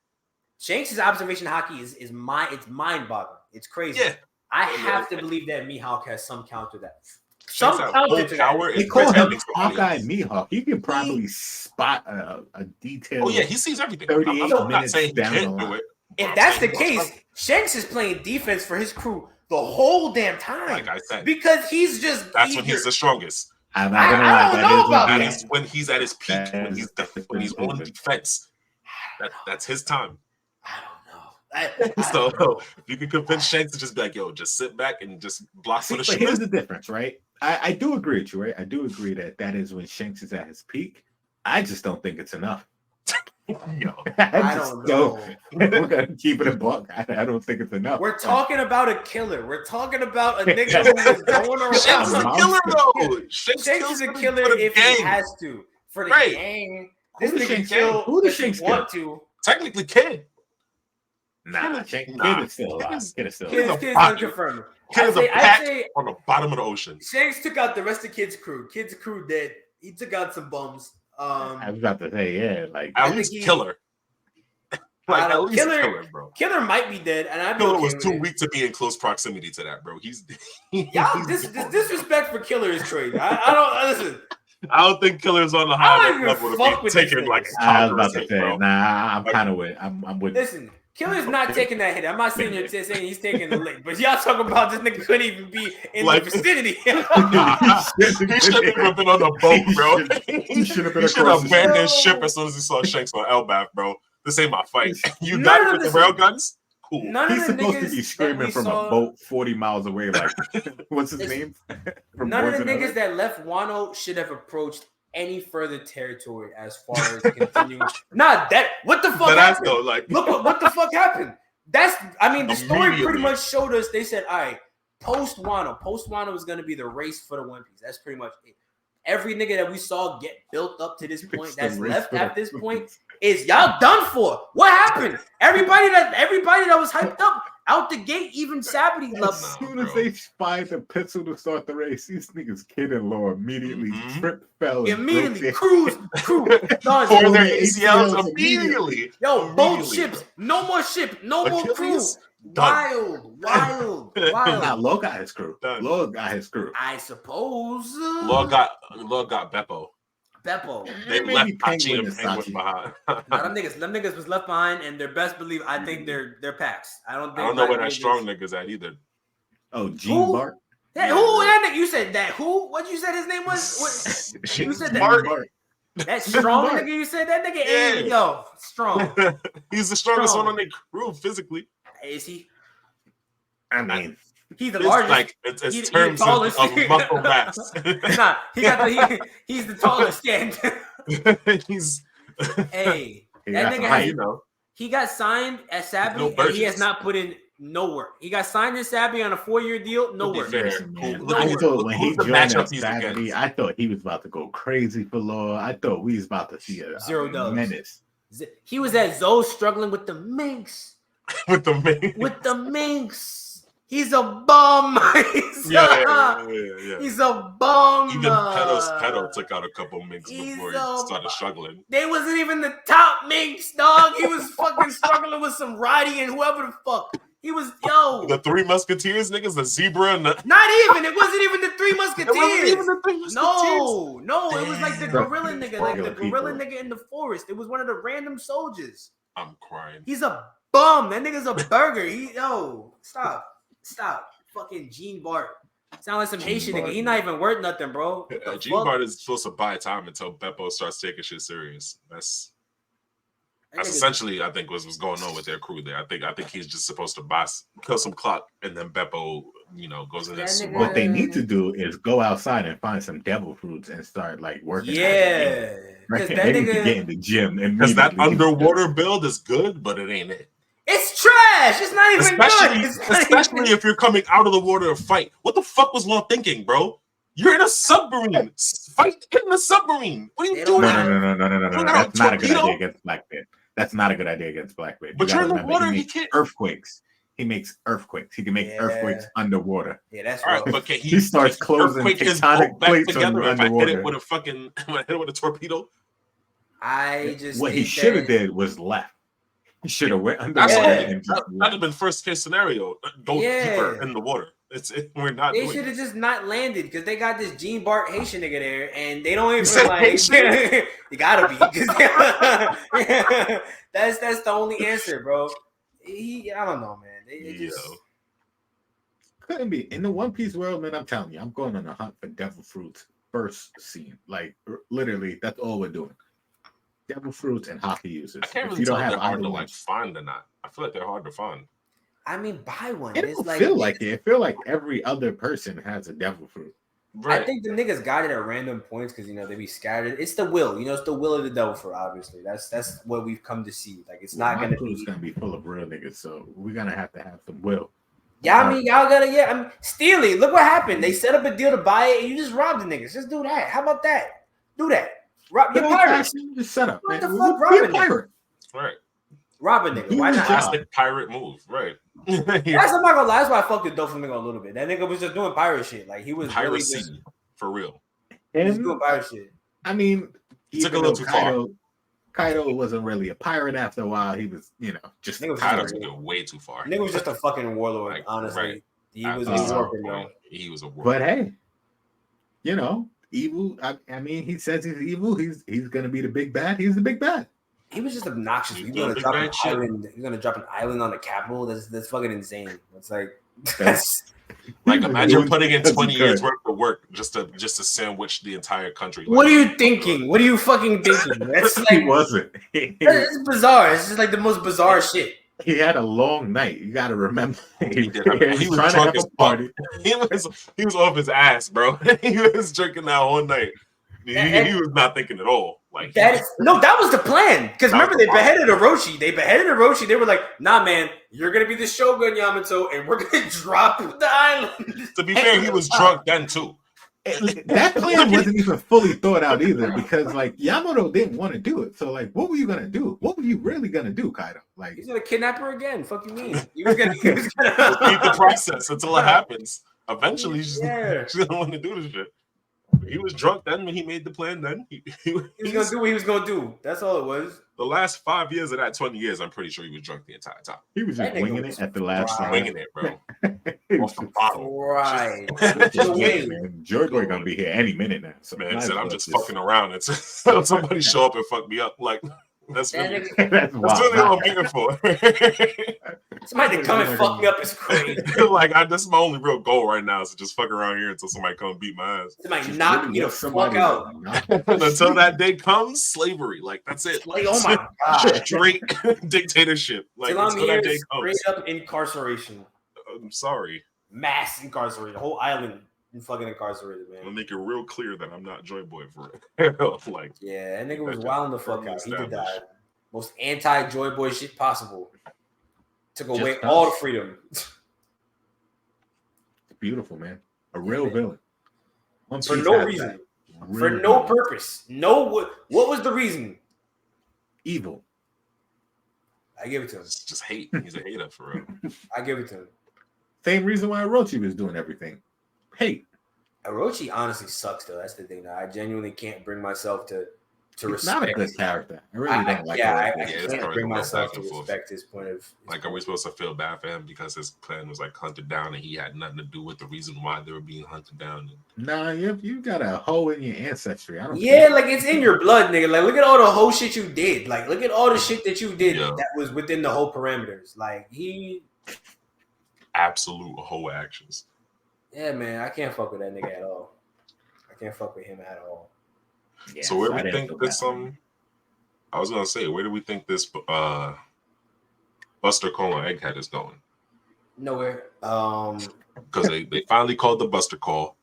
Shanks' observation hockey is mind-boggling. It's crazy. Yeah. I have to believe that Mihawk has some counter that. Some counter to that. They call him Hawkeye Mihawk. He can probably spot a detail. Oh yeah, he sees everything. 38 I'm not minutes saying he down can't the do it. If that's the case, Shanks is playing defense for his crew the whole damn time. Like I said, because he's just that's when he's the strongest. I'm not gonna lie. I don't know about that. Is when he's at his peak. When he's on defense. That's his time. So you can convince Shanks to just be like, yo, just sit back and just block for the shit. Here's the difference, right? I do agree with you, right? I do agree that is when Shanks is at his peak. I just don't think it's enough. I don't know. We're gonna keep it a buck. I don't think it's enough. We're talking about a killer. We're talking about a nigga who is going around. Shanks is a killer, though. Shanks is a killer if he has to. For the gang, this nigga kill who does Shanks want to. Technically, Kid. Nah, Kid is still alive. Kid is unconfirmed. Kid is a pack on the bottom of the ocean. Shanks took out the rest of Kid's crew. Kid's crew dead. He took out some bums. I was about to say, yeah, like at least Killer. Like at least Killer, bro. Killer might be dead, and Killer was too weak to be in close proximity to that, bro. This disrespect for Killer is crazy. I don't listen. I don't think Killer's on the high level to be taking like. I was about to say, nah, I'm kind of with. I'm with. Listen, Killer's not taking that hit. I'm not saying you're saying he's taking the lick, but y'all talking about this nigga couldn't even be in the vicinity. He shouldn't have been on the boat, bro. He should have abandoned ship as soon as he saw Shanks on Elbath, bro. This ain't my fight. You got it with the railguns? Cool. He's supposed to be screaming from a boat 40 miles away. Like, what's his name? None of the niggas that left Wano should have approached any further territory as far as continuing. What the fuck happened? Though, like, look what the fuck happened. The story pretty much showed us. They said, all right, post Wano is going to be the race for the One Piece. That's pretty much it. Every nigga that we saw get built up to this point that's left at this point is y'all done for. What happened? Everybody that was hyped up out the gate, even Sabity loved. As soon as they spied the pistol to start the race, these niggas Kid and Law immediately fell immediately crew done. For their ACLs immediately. Yo, both ships, no more ship, no more crew. Wild. Now Law got his crew. I suppose. Law got Beppo. They left Hachi and Penguin behind. Them niggas was left behind, and their best belief, I think they're packs. I don't know where that strong niggas at either. Oh, Gene Bart. Yeah, who that nigga? You said that? Who? What you said his name was? What? You said that? Bart. That strong nigga you said? That nigga ain't, yo, strong. He's the strongest one on the crew physically. Is he? I mean, he's the largest. Like it's terms of muscle mass. Nah, he's the tallest. He's hey, that nigga has, he got signed at Sabby and he has not put in no work. He got signed in Sabby on a 4-year deal, no work. I thought when he joined us Sabby, I thought he was about to go crazy for Law. I thought we was about to see a $0 menace. He was at Zoe struggling with the minx. With the minx. He's a bum. He's a bum. Even Pedo took out a couple minks before he started struggling. They wasn't even the top minks, dog. He was fucking struggling with some Roddy and whoever the fuck. He was, the Three Musketeers niggas, the Zebra and the... Not even. It wasn't even the Three Musketeers. It wasn't even the Three Musketeers. No. It was like the gorilla nigga, like the gorilla nigga in the forest. It was one of the random soldiers. I'm crying. He's a bum. That nigga's a burger. Stop. Fucking Gene Bart. Sound like some Haitian nigga. He not even worth nothing, bro. Gene Bart is supposed to buy time until Beppo starts taking shit serious. That's essentially, I think, was going on with their crew there. I think he's just supposed to kill some clock, and then Beppo, goes in there. What they need to do is go outside and find some devil fruits and start like working. Yeah, right? They need to get in the gym and because that underwater build is good, but it ain't it. It's trash. It's not even good. Especially if you're coming out of the water to fight. What the fuck was Law thinking, bro? You're in a submarine. Fight in the submarine. What are you doing? No. That's not a good idea against Blackbeard. That's not a good idea against Blackbeard. But you're in the water. He can't. Earthquakes. He makes earthquakes. He can make earthquakes underwater. Yeah, that's all right. But he starts closing tectonic plates together. If I hit it with a torpedo. What he should have did was left. He should have went underwater. That'd have been first case scenario. Go deeper in the water. We're not. They should have just not landed because they got this Gene Bart Haitian nigga there, and they don't even like. You gotta be. That's the only answer, bro. I don't know, man. They just couldn't be in the One Piece world, man. I'm telling you, I'm going on a hunt for devil fruits first scene. Like literally, that's all we're doing. Devil fruits and hockey users. I can't really tell if they're hard to find or not. I feel like they're hard to find. I mean, buy one. It don't feel like it. It feel like every other person has a devil fruit. Right. I think the niggas got it at random points because they be scattered. It's the will, it's the will of the devil fruit. Obviously, that's what we've come to see. Like it's not gonna be. It's gonna be full of real niggas, so we're gonna have to have some will. Yeah, I mean, y'all gotta steal it. Look what happened. They set up a deal to buy it, and you just robbed the niggas. Just do that. How about that? Do that. Rob your pirates. Just set up. What the fuck, robbing pirate? Right. Rob a nigga. Why not? Classic pirate move. Right. I'm not gonna lie. That's why I fucked with Doflamingo a little bit. That nigga was just doing pirate shit. Like he was piracy really for real. He was doing pirate shit. I mean, he took a little too far. Kaido wasn't really a pirate after a while. He was, just Kaido took it way too far. Nigga was just a fucking warlord. Like, honestly, right. He was a warlord. He was a warlord. But hey, evil. I mean, he says he's evil. He's gonna be the big bad. He's the big bad. He was just obnoxious. He's gonna drop an island. He's gonna drop an island on the capital. That's fucking insane. It's like like imagine putting in 20 years worth of work just to sandwich the entire country. What are you thinking? What are you fucking thinking? That's like he wasn't. It's bizarre. It's just like the most bizarre shit. He had a long night. You got to remember. He did. He was drunk as party. He was off his ass, bro. He was drinking that whole night. He was not thinking at all. Like that was the plan. Because remember, they beheaded Orochi. They were like, "Nah, man, you're gonna be the Shogun Yamato, and we're gonna drop the island." To be fair, he was drunk then too. That plan wasn't even fully thought out either, because like Yamato didn't want to do it. So like, what were you gonna do? What were you really gonna do, Kaido? Like, he's gonna kidnap her again. Fuck you mean? He was gonna repeat the process until it happens. Eventually, she's gonna want to do this shit. He was drunk then when he made the plan. Then he was gonna do what he was gonna do. That's all it was. The last 5 years of that 20 years, I'm pretty sure he was drunk the entire time. He was just winging it at the last time. Winging it, bro. Off the bottle. Right. George Boy gonna be here any minute now. So man said, I'm just fucking around until somebody show up and fuck me up. Like that's really what I'm here for. Somebody to come and fuck me up is crazy. Like, this is my only real goal right now. So just fuck around here until somebody come beat my ass. Somebody knock me the fuck out. Until that day comes, slavery. Like, that's it. Like, oh my god, straight dictatorship. Like, till I'm until here, that day straight comes. up incarceration. I'm sorry. Mass incarceration. The whole island fucking incarcerated, man. I'm gonna make it real clear that I'm not Joy Boy for real. Like, yeah, that nigga was wilding the fuck out. He did established. that most anti-Joy Boy shit possible. Took away all the freedom. Beautiful, man. A real villain. For no reason. For no purpose. No, what was the reason? Evil. I give it to him. It's just hate. He's a hater for real. I give it to him. Same reason why Orochi was doing everything. Hate. Orochi honestly sucks, though. That's the thing. Though. I genuinely can't bring myself to He's respect. not a good character. I really don't like I Orochi. can't bring myself to respect his point of. Like, are we supposed to feel bad for him because his clan was like hunted down and he had nothing to do with the reason why they were being hunted down? Nah, you got a hole in your ancestry. I don't. Yeah, like it's in your blood, nigga. Like, look at all the whole shit you did. Like, look at all the shit that you did that was within the whole parameters. Like, he absolute whole actions. Yeah, man, I can't fuck with that nigga at all. I can't fuck with him at all. Yeah, so where do we think this I was gonna say, where do we think this Buster Call Egghead is going? Nowhere. Because they finally called the Buster Call.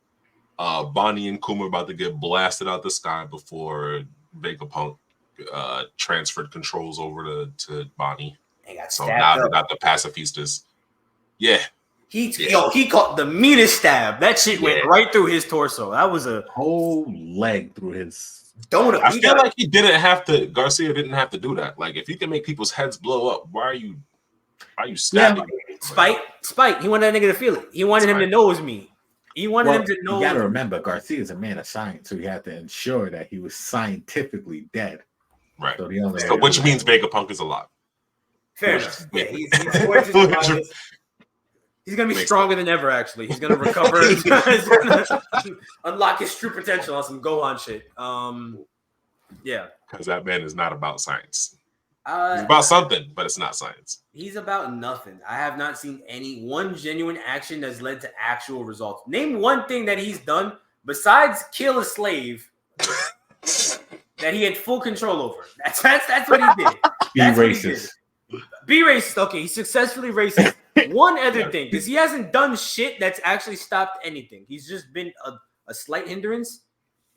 Bonnie and Kuma about to get blasted out the sky before Vegapunk transferred controls over to Bonnie. So now they got the pacifistas. Yeah. He caught the meanest stab. That shit went right through his torso. That was a whole leg through his donut. I feel like he didn't have to. Garcia didn't have to do that. Like, if you can make people's heads blow up, why are you stabbing? Yeah. Spite. He wanted that nigga to feel it. He wanted him to know it was me. He wanted him to know. You got to remember, Garcia is a man of science, so he had to ensure that he was scientifically dead. Right. So which means Vegapunk is alive. Fair enough. Yeah, he's going to he's gonna be stronger than ever. Actually, he's gonna recover. He's gonna unlock his true potential on some Gohan shit. Yeah, because that man is not about science. He's about something, but it's not science. He's about nothing. I have not seen one genuine action that's led to actual results. Name one thing that he's done besides kill a slave that he had full control over. That's what he did. Be racist. Be racist. Okay, he successfully racist. One other thing, because he hasn't done shit that's actually stopped anything. He's just been a slight hindrance,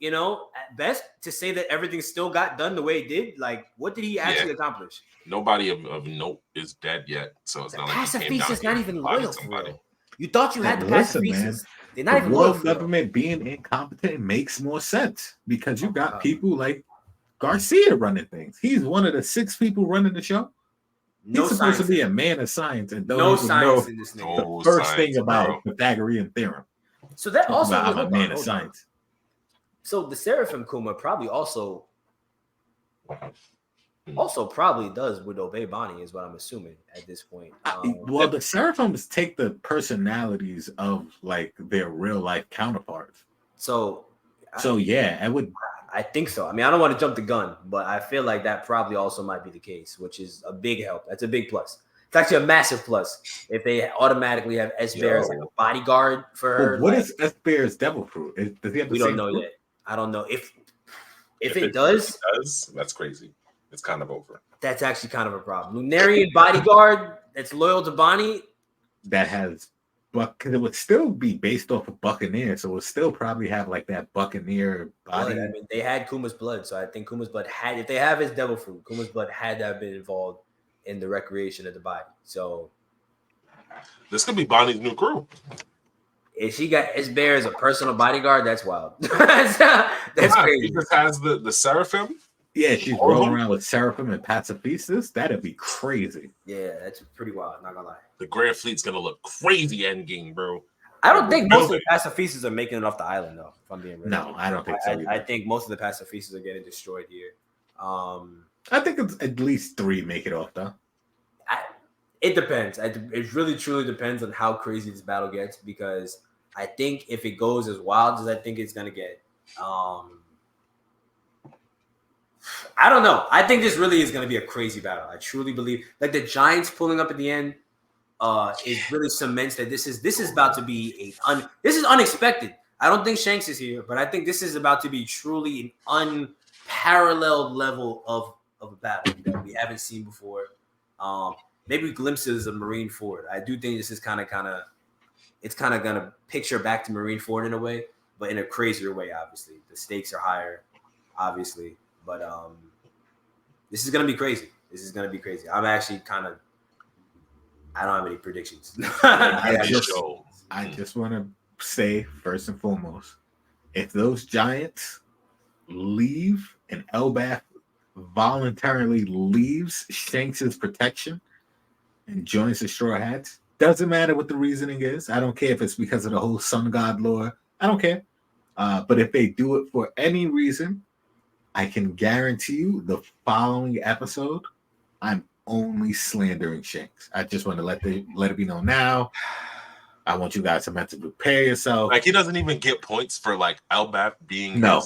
at best, to say that everything still got done the way it did. Like, what did he actually accomplish? Nobody of note is dead yet, so it's not like pacifist is not even loyal for real. You thought you had the pacifist. They're not even loyal. The government being incompetent makes more sense because you got people like Garcia running things. He's one of the 6 people running the show. He's supposed to be a man of science and don't even know in this nigga. The first thing about Pythagorean theorem. So that also I'm a man of science. So the Seraphim Kuma probably also probably does would obey Bonnie, is what I'm assuming at this point. Well, the Seraphims take the personalities of like their real life counterparts. So yeah, I would. I think so. I mean, I don't want to jump the gun, but I feel like that probably also might be the case, which is a big help. That's a big plus. It's actually a massive plus if they automatically have S Bear as like a bodyguard for her. What is S Bear's devil fruit? Does he have we don't know yet. I don't know if it does. That's crazy. It's kind of over. That's actually kind of a problem. Lunarian bodyguard that's loyal to Bonnie. That has. But because it would still be based off of Buccaneer, so it would still probably have like that Buccaneer body. I mean, they had Kuma's blood, so I think Kuma's blood had, if they have his devil fruit, Kuma's blood had to have been involved in the recreation of the body. So this could be Bonnie's new crew. If she got S Bear as a personal bodyguard, that's wild. that's crazy. He just has the Seraphim. Yeah, she's rolling around with Seraphim and Pacifistas. That'd be crazy. Yeah, that's pretty wild. Not gonna lie. The Grand Fleet's gonna look crazy endgame, bro. I don't think most of the pacifistas are making it off the island, though. If I'm being real. No, I don't think so. I think most of the pacifistas are getting destroyed here. I think it's at least 3 make it off, though. It depends. It really, truly depends on how crazy this battle gets, because I think if it goes as wild as I think it's gonna get, I don't know. I think this really is going to be a crazy battle. I truly believe, like the Giants pulling up at the end, is really cements that this is about to be this is unexpected. I don't think Shanks is here, but I think this is about to be truly an unparalleled level of a battle that we haven't seen before. Maybe glimpses of Marine Ford. I do think this is kind of it's kind of gonna picture back to Marine Ford in a way, but in a crazier way. Obviously, the stakes are higher, obviously, but this is gonna be crazy. This is gonna be crazy. I'm actually I don't have any predictions. I just want to say first and foremost, if those Giants leave and Elbath voluntarily leaves Shanks's protection and joins the Straw Hats, doesn't matter what the reasoning is. I don't care if it's because of the whole Sun God lore. I don't care. But if they do it for any reason, I can guarantee you the following episode, I'm only slandering Shanks. I just want to let it be known now. I want you guys to mentally prepare yourself. Like he doesn't even get points for like Elbath being no.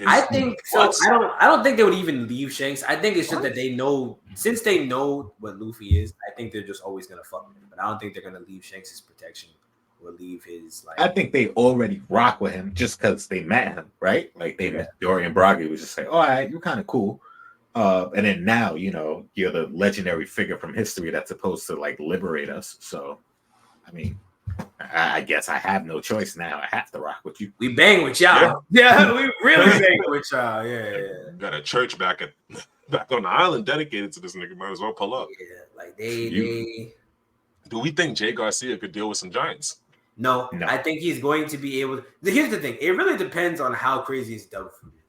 I think so. I don't think they would even leave Shanks. I think it's just that they know, since they know what Luffy is, I think they're just always gonna fuck with him. But I don't think they're gonna leave Shanks' protection or leave his like. I think they already rock with him just because they met him, right? Like they met Dorian Broggy was just like, all right, you're kind of cool. And then now, you're the legendary figure from history that's supposed to like liberate us. So, I mean, I guess I have no choice now. I have to rock with you. We bang with y'all. Yeah, we really bang with y'all. Yeah. Got a church back on the island dedicated to this nigga. Might as well pull up. Yeah, like they. Do we think Jay Garcia could deal with some Giants? No. I think he's going to be able. Here's the thing. It really depends on how crazy his devil fruit is.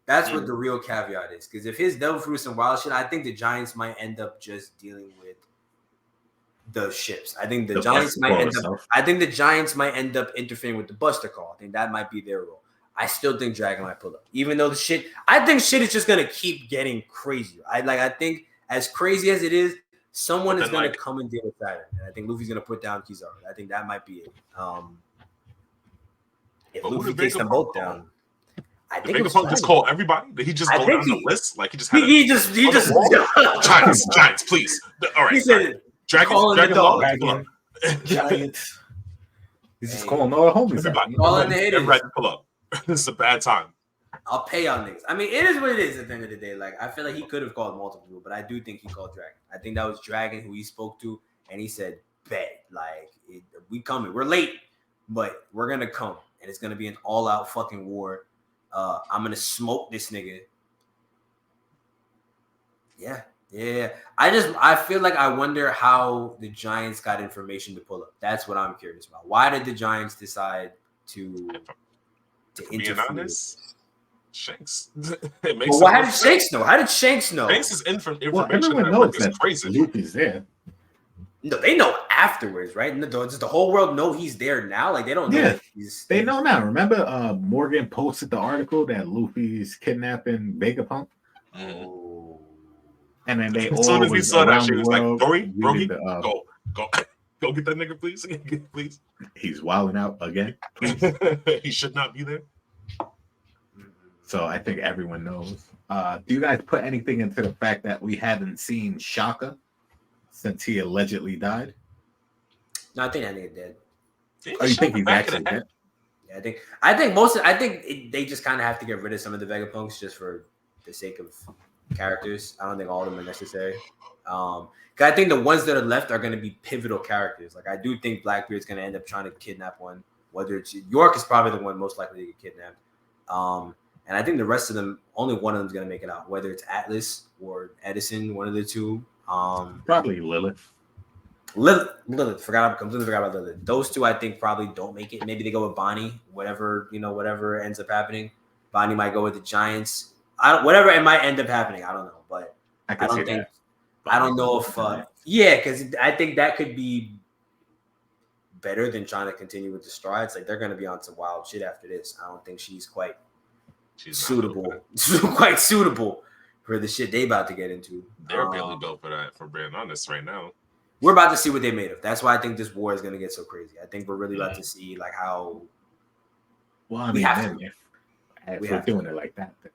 That's what the real caveat is. Because if his devil fruit is some wild shit, I think the Giants might end up just dealing with the ships. I think the Giants might end up interfering with the Buster Call. I think that might be their role. I still think Dragon might pull up, even though I think shit is just gonna keep getting crazier. I think as crazy as it is, someone is gonna come and deal with Saturn, and I think Luffy's gonna put down Kizaru. I think that might be it. If Luffy takes them both down. I think Vegapunk just called everybody. Did he just go down the list? Like he just Giants, please. All right. He said Dragon. Giants. He's just calling all the homies. Everybody pull up. This is a bad time. I'll pay y'all niggas. I mean, it is what it is at the end of the day. Like, I feel like he could have called multiple people, but I do think he called Dragon. I think that was Dragon who he spoke to, and he said, bet. Like, we coming. We're late, but we're going to come, and it's going to be an all-out fucking war. I'm going to smoke this nigga. Yeah. I feel like I wonder how the Giants got information to pull up. That's what I'm curious about. Why did the Giants decide to interfere? Being honest, Shanks. How did Shanks know? Shanks' information everyone knows is crazy. Luffy's there. No, they know afterwards, right? Does the whole world know he's there now? Like they don't know. Yeah, they know now. Remember, Morgan posted the article that Luffy's kidnapping Vegapunk. And then they as soon as he saw that shit, he was like, Dory, go get that nigga, please. Please. He's wilding out again. He should not be there. So I think everyone knows. Do you guys put anything into the fact that we haven't seen Shaka since he allegedly died? No, I think that nigga dead. Oh, you think he's actually dead? Yeah, I think they just kind of have to get rid of some of the Vegapunks just for the sake of characters. I don't think all of them are necessary. Because I think the ones that are left are going to be pivotal characters. Like I do think Blackbeard's going to end up trying to kidnap one. Whether it's York is probably the one most likely to get kidnapped. And I think the rest of them, only one of them is going to make it out. Whether it's Atlas or Edison, one of the two. Probably Lilith. Completely forgot about Lilith. Those two I think probably don't make it. Maybe they go with Bonnie. Whatever ends up happening. Bonnie might go with the Giants. Whatever it might end up happening, I don't know, but I don't know if because I think that could be better than trying to continue with the Straw. It's like they're going to be on some wild shit after this. I don't think she's quite suitable for the shit they about to get into. They're barely built for that, for being honest, right now. We're about to see what they made of. That's why I think this war is going to get so crazy. I think we're really about to see like how. Well, I mean, if we're doing it like that, then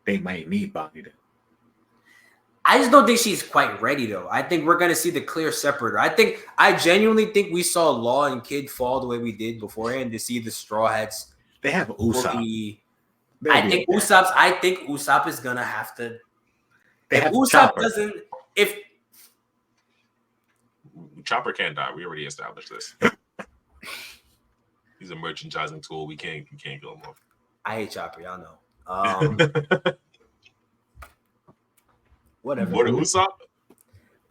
they might need Bonnie. I just don't think she's quite ready though. I think we're gonna see the clear separator. I genuinely think we saw Law and Kid fall the way we did beforehand to see the Straw Hats. They have Usopp. I think Usopp is gonna have to. They if have Usopp Chopper. doesn't, if Chopper can't die, we already established this. He's a merchandising tool. You can't kill him off. I hate Chopper, y'all know. Whatever. More than Usopp?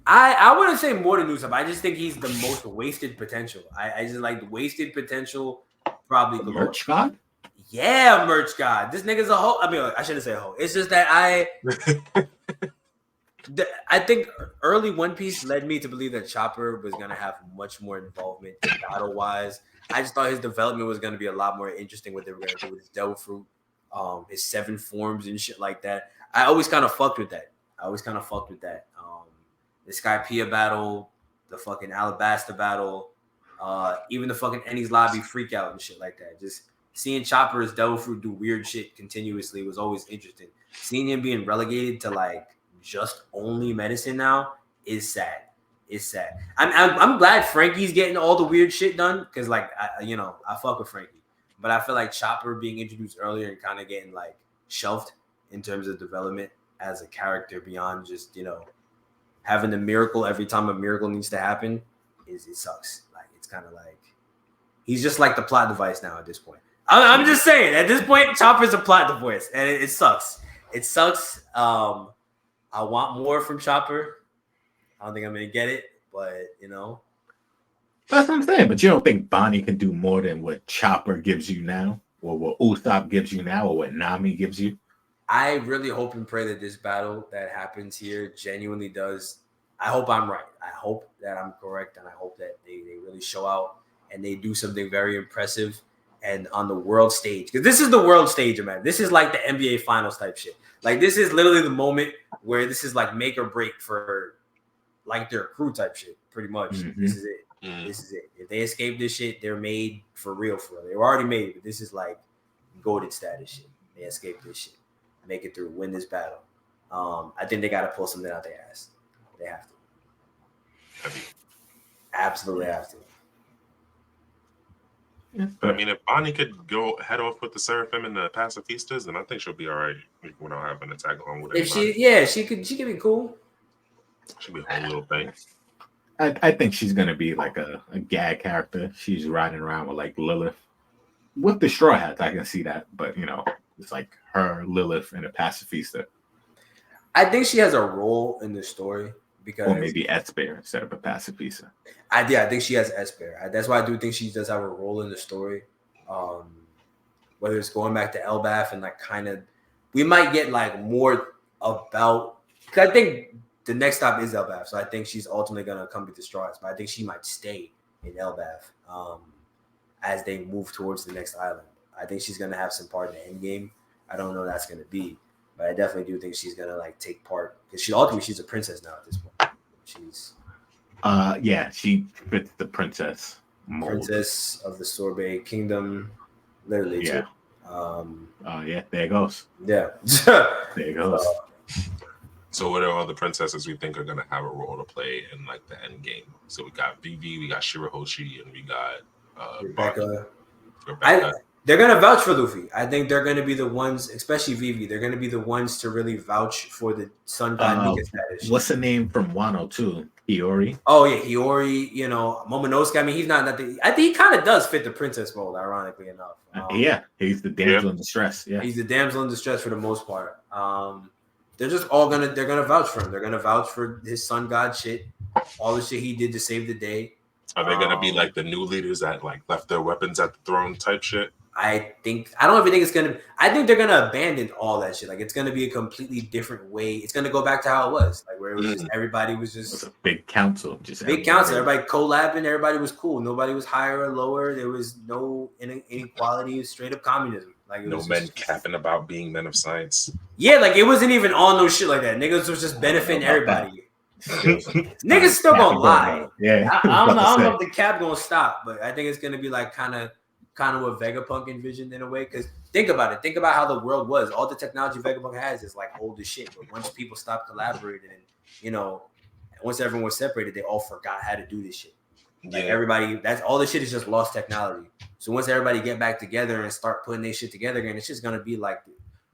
I wouldn't say more than Usopp. I just think he's the most wasted potential. I just like the wasted potential. Probably the merch god. Yeah, merch god. This nigga's a hoe. I mean, I shouldn't say a hoe. It's just that I think early One Piece led me to believe that Chopper was gonna have much more involvement battle wise. I just thought his development was gonna be a lot more interesting. What they were gonna do with his Devil Fruit, his 7 forms and shit like that. I always kind of fucked with that. The Skypiea battle, the fucking Alabasta battle, even the fucking Ennie's Lobby freak out and shit like that. Just seeing Chopper's Devil Fruit do weird shit continuously was always interesting. Seeing him being relegated to like just only medicine now is sad. It's sad. I'm glad Frankie's getting all the weird shit done because like I fuck with Frankie, but I feel like Chopper being introduced earlier and kind of getting like shelved in terms of development as a character beyond just having the miracle every time a miracle needs to happen it sucks. Like it's kind of like he's just like the plot device now at this point. I'm just saying at this point Chopper's a plot device and it sucks. It sucks. I want more from Chopper. I don't think I'm gonna get it, but That's what I'm saying. But you don't think Bonnie can do more than what Chopper gives you now, or what Usopp gives you now, or what Nami gives you? I really hope and pray that this battle that happens here genuinely does. I hope I'm right. I hope that I'm correct, and I hope that they really show out and they do something very impressive and on the world stage. Because this is the world stage, man. This is like the NBA Finals type shit. Like this is literally the moment where this is like make or break for like their crew type shit. Pretty much, This is it. This is it. If they escape this shit, they're made for real. They were already made, but this is like goated status shit. They escape this shit. Make it through, win this battle. I think they got to pull something out their ass. They have to. Absolutely have to. Yeah. But I mean, if Bonnie could go head off with the Seraphim and the Pacifistas, then I think she'll be all right. We don't have an attack along with it. She could be cool. She'll be a whole little thing. I think she's gonna be like a gag character. She's riding around with like Lilith. With the Straw Hats, I can see that, but it's like her, Lilith, and a pacifista. I think she has a role in the story because, or maybe Esper instead of a pacifista. I think she has Esper. That's why I do think she does have a role in the story. Whether it's going back to Elbaf and like kind of, we might get like more about. Because I think the next stop is Elbaf, so I think she's ultimately gonna come to the Straw Hats, but I think she might stay in Elbaf as they move towards the next island. I think she's gonna have some part in the end game. I don't know what that's gonna be, but I definitely do think she's gonna like take part because she's a princess now at this point. She's she fits the princess mold. Princess of the Sorbet Kingdom, literally. Yeah. There it goes. Yeah. There it goes. So what are all the princesses we think are gonna have a role to play in like the end game? So we got Vivi, we got Shirahoshi, and we got Rebecca. Rebecca. They're going to vouch for Luffy. I think they're going to be the ones, especially Vivi, they're going to be the ones to really vouch for the Sun God Nika status. What's the name from Wano too? Hiyori? Oh, yeah. Hiyori, Momonosuke. I mean, he's not nothing. I think he kind of does fit the princess mold, ironically enough. He's the damsel in distress. Yeah. He's the damsel in distress for the most part. They're just all going to vouch for him. They're going to vouch for his Sun God shit, all the shit he did to save the day. Are they going to be like the new leaders that like left their weapons at the throne type shit? I don't even think it's going to, I think they're going to abandon all that shit. Like it's going to be a completely different way. It's going to go back to how it was. Like where it was just, everybody was just. It was a big council. Everybody collabing. Everybody was cool. Nobody was higher or lower. There was no inequality. It was straight up communism. Like it was men capping about being men of science. Yeah, like it wasn't even on no shit like that. Niggas was just benefiting everybody. Niggas still gonna lie. Yeah. I don't know if the cap gonna stop, but I think it's gonna be like kind of what Vegapunk envisioned in a way, because think about it. Think about how the world was. All the technology Vegapunk has is like old as shit. But once people stopped collaborating, and once everyone was separated, they all forgot how to do this shit. Like everybody, that's all the shit is just lost technology. So once everybody get back together and start putting their shit together again, it's just gonna be like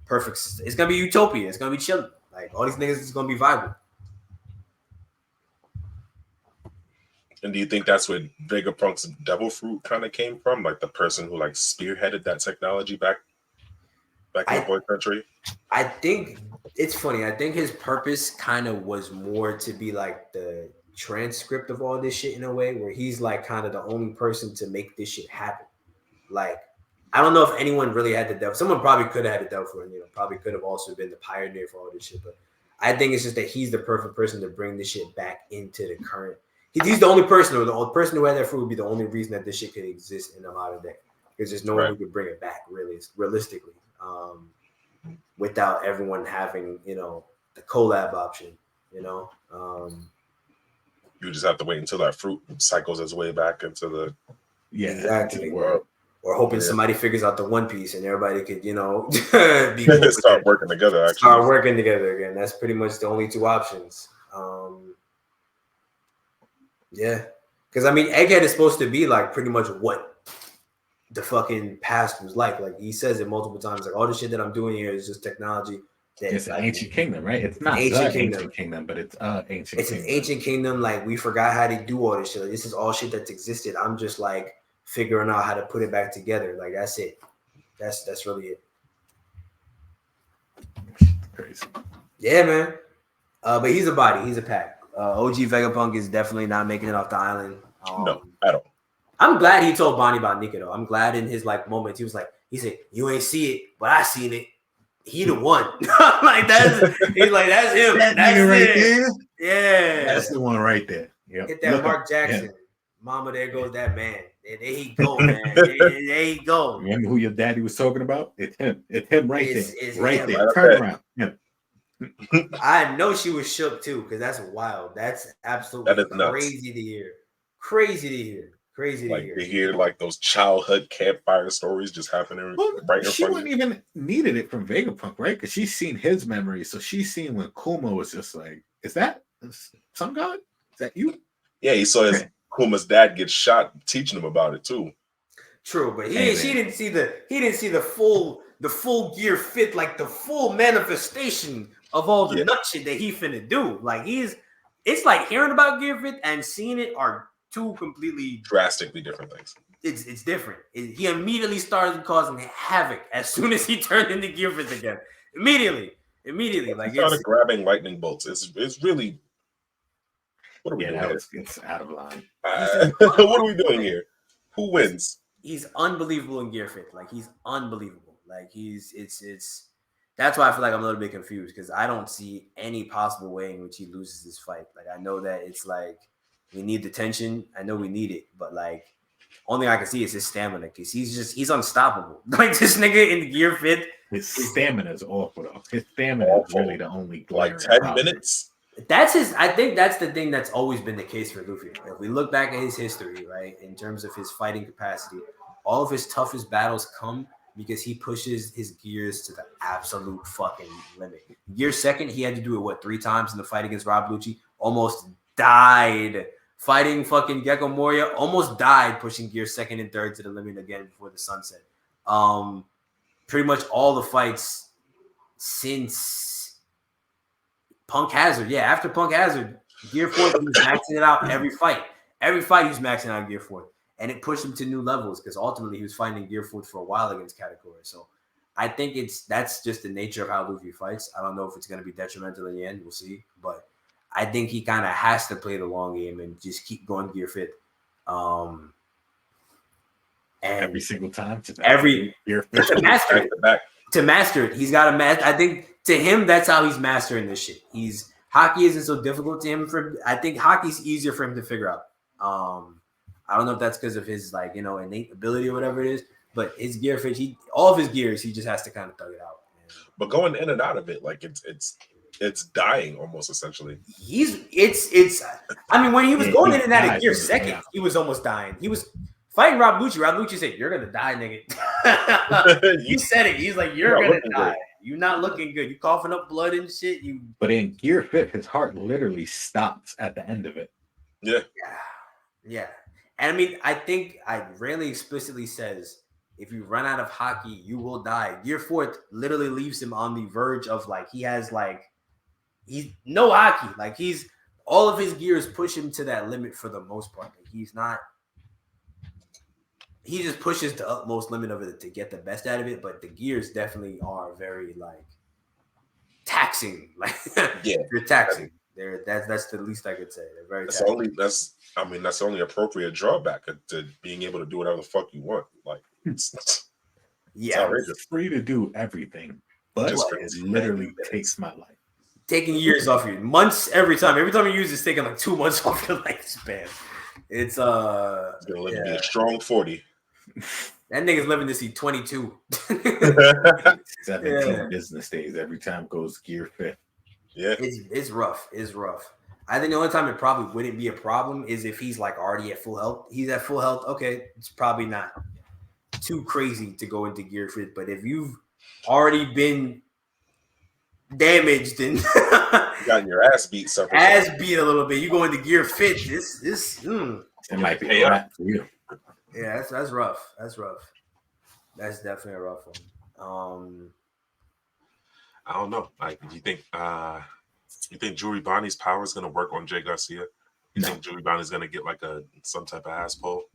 perfect. It's gonna be utopia. It's gonna be chilling. Like all these niggas is gonna be vibrant. And do you think that's where Vegapunk's devil fruit kind of came from? Like the person who like spearheaded that technology back in the boy country? I think it's funny. I think his purpose kind of was more to be like the transcript of all this shit in a way where he's like kind of the only person to make this shit happen. Like, I don't know if anyone really had the devil. Someone probably could have had the devil fruit and, probably could have also been the pioneer for all this shit. But I think it's just that he's the perfect person to bring this shit back into the current. He's the only person, or the person who had that fruit would be the only reason that this shit could exist in the modern day. Because there's no one who could bring it back, really, realistically, without everyone having, the collab option, You just have to wait until that fruit cycles its way back into the exactly into the world. Or hoping somebody figures out the One Piece and everybody could, be start working together. Actually, start working together again. That's pretty much the only two options. Yeah, because Egghead is supposed to be like pretty much what the fucking past was like. Like he says it multiple times. Like all the shit that I'm doing here is just technology. It's an ancient kingdom, right? It's not ancient kingdom, but it's ancient. It's an ancient kingdom. Like we forgot how to do all this shit. Like, this is all shit that's existed. I'm just like figuring out how to put it back together. Like that's it. That's really it. Crazy. Yeah, man. But he's a body. He's a pack. OG Vegapunk is definitely not making it off the island. No, at all. I'm glad he told Bonnie about Nika though. I'm glad in his like moments he said, "You ain't see it, but I seen it. He the one." Like that's he's like that's him. That's right there. Yeah, that's the one right there. Yep. Get that Mark Jackson. Yeah. Mama, there goes that man. There he go, man. there he go. Remember who your daddy was talking about? It's him. It's him right there. It's right him. there. Turn around. Yeah. I know she was shook too, because that's wild. That's absolutely crazy to hear. Crazy to hear. To hear like those childhood campfire stories just happening right in front of you. She wouldn't even needed it from Vegapunk, right? Because she's seen his memories. So she's seen when Kuma was just like, "Is that some god? Is that you?" Yeah, he saw Kuma's dad get shot teaching him about it too. True, but she didn't see the full gear fit, like the full manifestation of all the nut shit that he finna do. Like it's like hearing about gear fit and seeing it are two completely drastically different things. It's different. He immediately started causing havoc as soon as he turned into gear fit again. Immediately, like he started grabbing lightning bolts. It's really what are we doing here? It's out of line. What are we doing here? Who wins? He's unbelievable in gear fit. Like he's unbelievable. Like it's. That's why I feel like I'm a little bit confused because I don't see any possible way in which he loses this fight. Like I know that it's like we need the tension. I know we need it, but like only thing I can see is his stamina because he's unstoppable. Like this nigga in gear fit. His stamina is awful though. His stamina is really the only like 10 minutes. That's his. I think that's the thing that's always been the case for Luffy. If we look back at his history, right, in terms of his fighting capacity, all of his toughest battles come because he pushes his gears to the absolute fucking limit. Gear second, he had to do it 3 times in the fight against Rob Lucci. Almost died fighting fucking Gecko Moria. Almost died pushing gear second and third to the limit again before the sunset. Pretty much all the fights since Punk Hazard. Yeah, after Punk Hazard, gear fourth, he was maxing it out every fight. Every fight he was maxing out gear fourth. And it pushed him to new levels because ultimately he was fighting gear fourth for a while against Katakuri. So I think that's just the nature of how Luffy fights. I don't know if it's going to be detrimental in the end. We'll see. But I think he kind of has to play the long game and just keep going gear fit. And every single time. Gear fit. To master it. He's got to master. I think to him, that's how he's mastering this shit. Hockey isn't so difficult to him. I think hockey's easier for him to figure out. I don't know if that's because of his innate ability or whatever it is, but his gear fit, all of his gears, he just has to kind of thug it out. But going in and out of it, like it's dying almost essentially. When he was going in and out of gear second, he was almost dying. He was Fighting Rob Lucci said, "You're gonna die, nigga." You said it. He's like, "You're gonna die. You're not looking good. You coughing up blood and shit." But in Gear 5, his heart literally stops at the end of it. Yeah. And I mean, I think I rarely explicitly says, if you run out of hockey, you will die. Gear 4 literally leaves him on the verge of he's no hockey. Like all of his gears push him to that limit for the most part. Like he just pushes the utmost limit of it to get the best out of it. But the gears definitely are very taxing. You're taxing. That's the least I could say. They're very taxing. That's the only appropriate drawback to being able to do whatever the fuck you want. It's free to do everything, but it literally takes my life. Taking years off you, months every time. Every time you use it's taking 2 months off your lifespan. It's gonna live to be a strong 40. That nigga's living to see 22. 17 business days every time goes Gear 5. Yeah, it's rough. It's rough. I think the only time it probably wouldn't be a problem is if he's already at full health. He's at full health. Okay, it's probably not too crazy to go into Gear 5. But if you've already been damaged and gotten your ass beat, a little bit, you go into Gear 5. It might be for you. Yeah, that's rough. That's rough. That's definitely a rough one. I don't know. Do you think Juri Bonnie's power is gonna work on Jay Garcia? You think Juri Bonnie's gonna get some type of ass pull?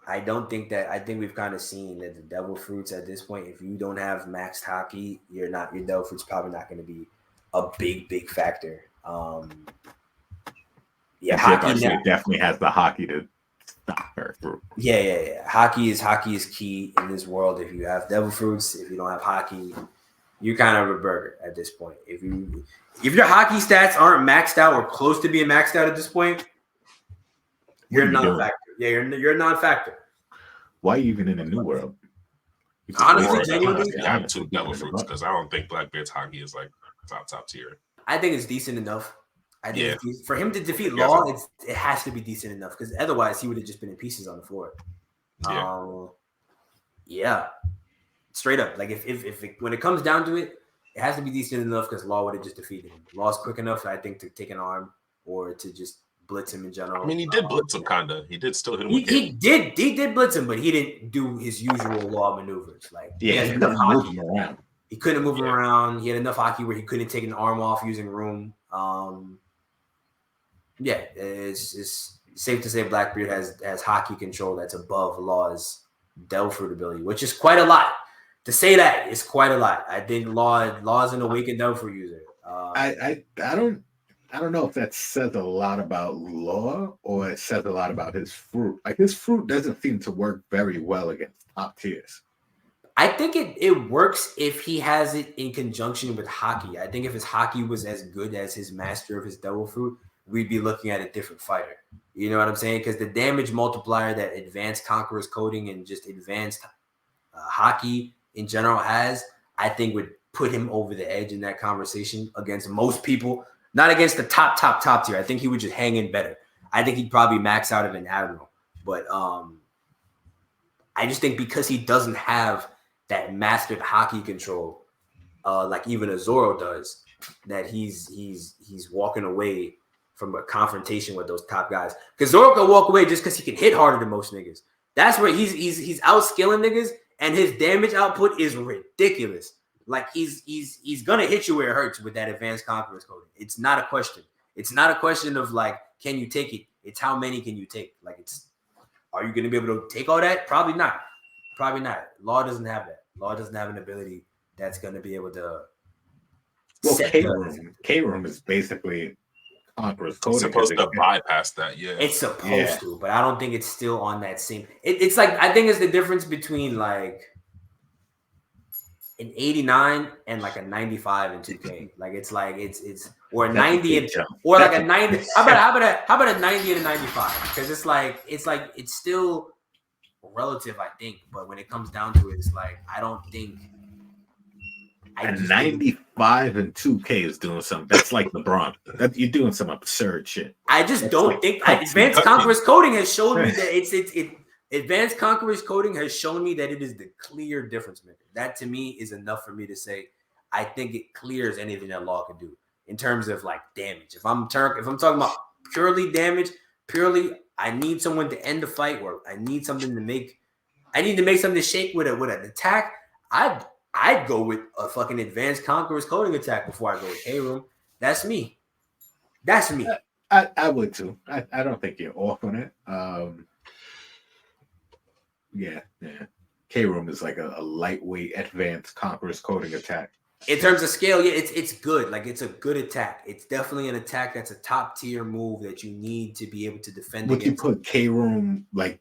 I don't think that. I think we've kind of seen that the devil fruits at this point, if you don't have maxed hockey, your devil fruit's probably not going to be a big factor. Hockey definitely has the hockey to stop her fruit. Yeah. Hockey is key in this world. If you have devil fruits, if you don't have hockey, you're kind of a burger at this point. If your hockey stats aren't maxed out or close to being maxed out at this point, you're not a factor. Yeah, you're a non-factor. Why even in a new world? Honestly, genuinely, I have 2 devil fruits because I don't think Blackbeard's hockey is top tier. I think it's decent enough. I think for him to defeat Law, it has to be decent enough because otherwise he would have just been in pieces on the floor. Straight up. If when it comes down to it, it has to be decent enough because Law would have just defeated him. Law's quick enough, I think, to take an arm or to just blitz him in general. I mean, he did blitz him, kinda. He did still hit him. He did blitz him, but he didn't do his usual Law maneuvers. He couldn't move him around. He couldn't move him around. He had enough hockey where he couldn't take an arm off using room. It's safe to say Blackbeard has hockey control that's above Law's devil fruit ability, which is quite a lot. To say that is quite a lot. I think Law's an awakened devil fruit user. I don't know if that says a lot about Law or it says a lot about his fruit. His fruit doesn't seem to work very well against top tiers. I think it works if he has it in conjunction with hockey. I think if his hockey was as good as his master of his devil fruit, we'd be looking at a different fighter. You know what I'm saying? Because the damage multiplier that advanced Conqueror's coding and just advanced hockey in general has, I think would put him over the edge in that conversation against most people. Not against the top tier. I think he would just hang in better. I think he'd probably max out of an Admiral. But I just think because he doesn't have that mastered hockey control, like even a Zoro does, that he's walking away from a confrontation with those top guys. Because Zoro can walk away just because he can hit harder than most niggas. That's where he's outskilling niggas, and his damage output is ridiculous. Like he's gonna hit you where it hurts with that advanced conqueror's coding. It's not a question. It's not a question of like, can you take it? It's how many can you take? Like are you gonna be able to take all that? Probably not. Probably not. Law doesn't have that. Law doesn't have an ability that's gonna be able to. Well, K-Room is basically conqueror's coding. It's supposed to bypass that, It's supposed to, but I don't think it's still on that same. It's like I think it's the difference between like an 89 and like a 95 in 2K. Like it's or a 90 and or like a 90. How about a 90 and a 95? Because it's still relative, I think. But when it comes down to it, it's like I don't think. A 95 and 2K is doing something. That's like LeBron. You're doing some absurd shit. I just don't think Advanced Conqueror's coding has showed me that Advanced Conqueror's coding has shown me that it is the clear difference maker. That to me is enough for me to say I think it clears anything that Law can do in terms of like damage. If I'm talking about purely damage, I need someone to end the fight, or I need something to make. I need to make something to shake with an attack. I'd go with a fucking Advanced Conqueror's coding attack before I go with K-Room. That's me. That's me. I would too. I don't think you're off on it. Yeah. K-Room is like a lightweight Advanced Conqueror's coding attack. In terms of scale, yeah, it's good. Like it's a good attack. It's definitely an attack that's a top tier move that you need to be able to defend. Would you put K-Room like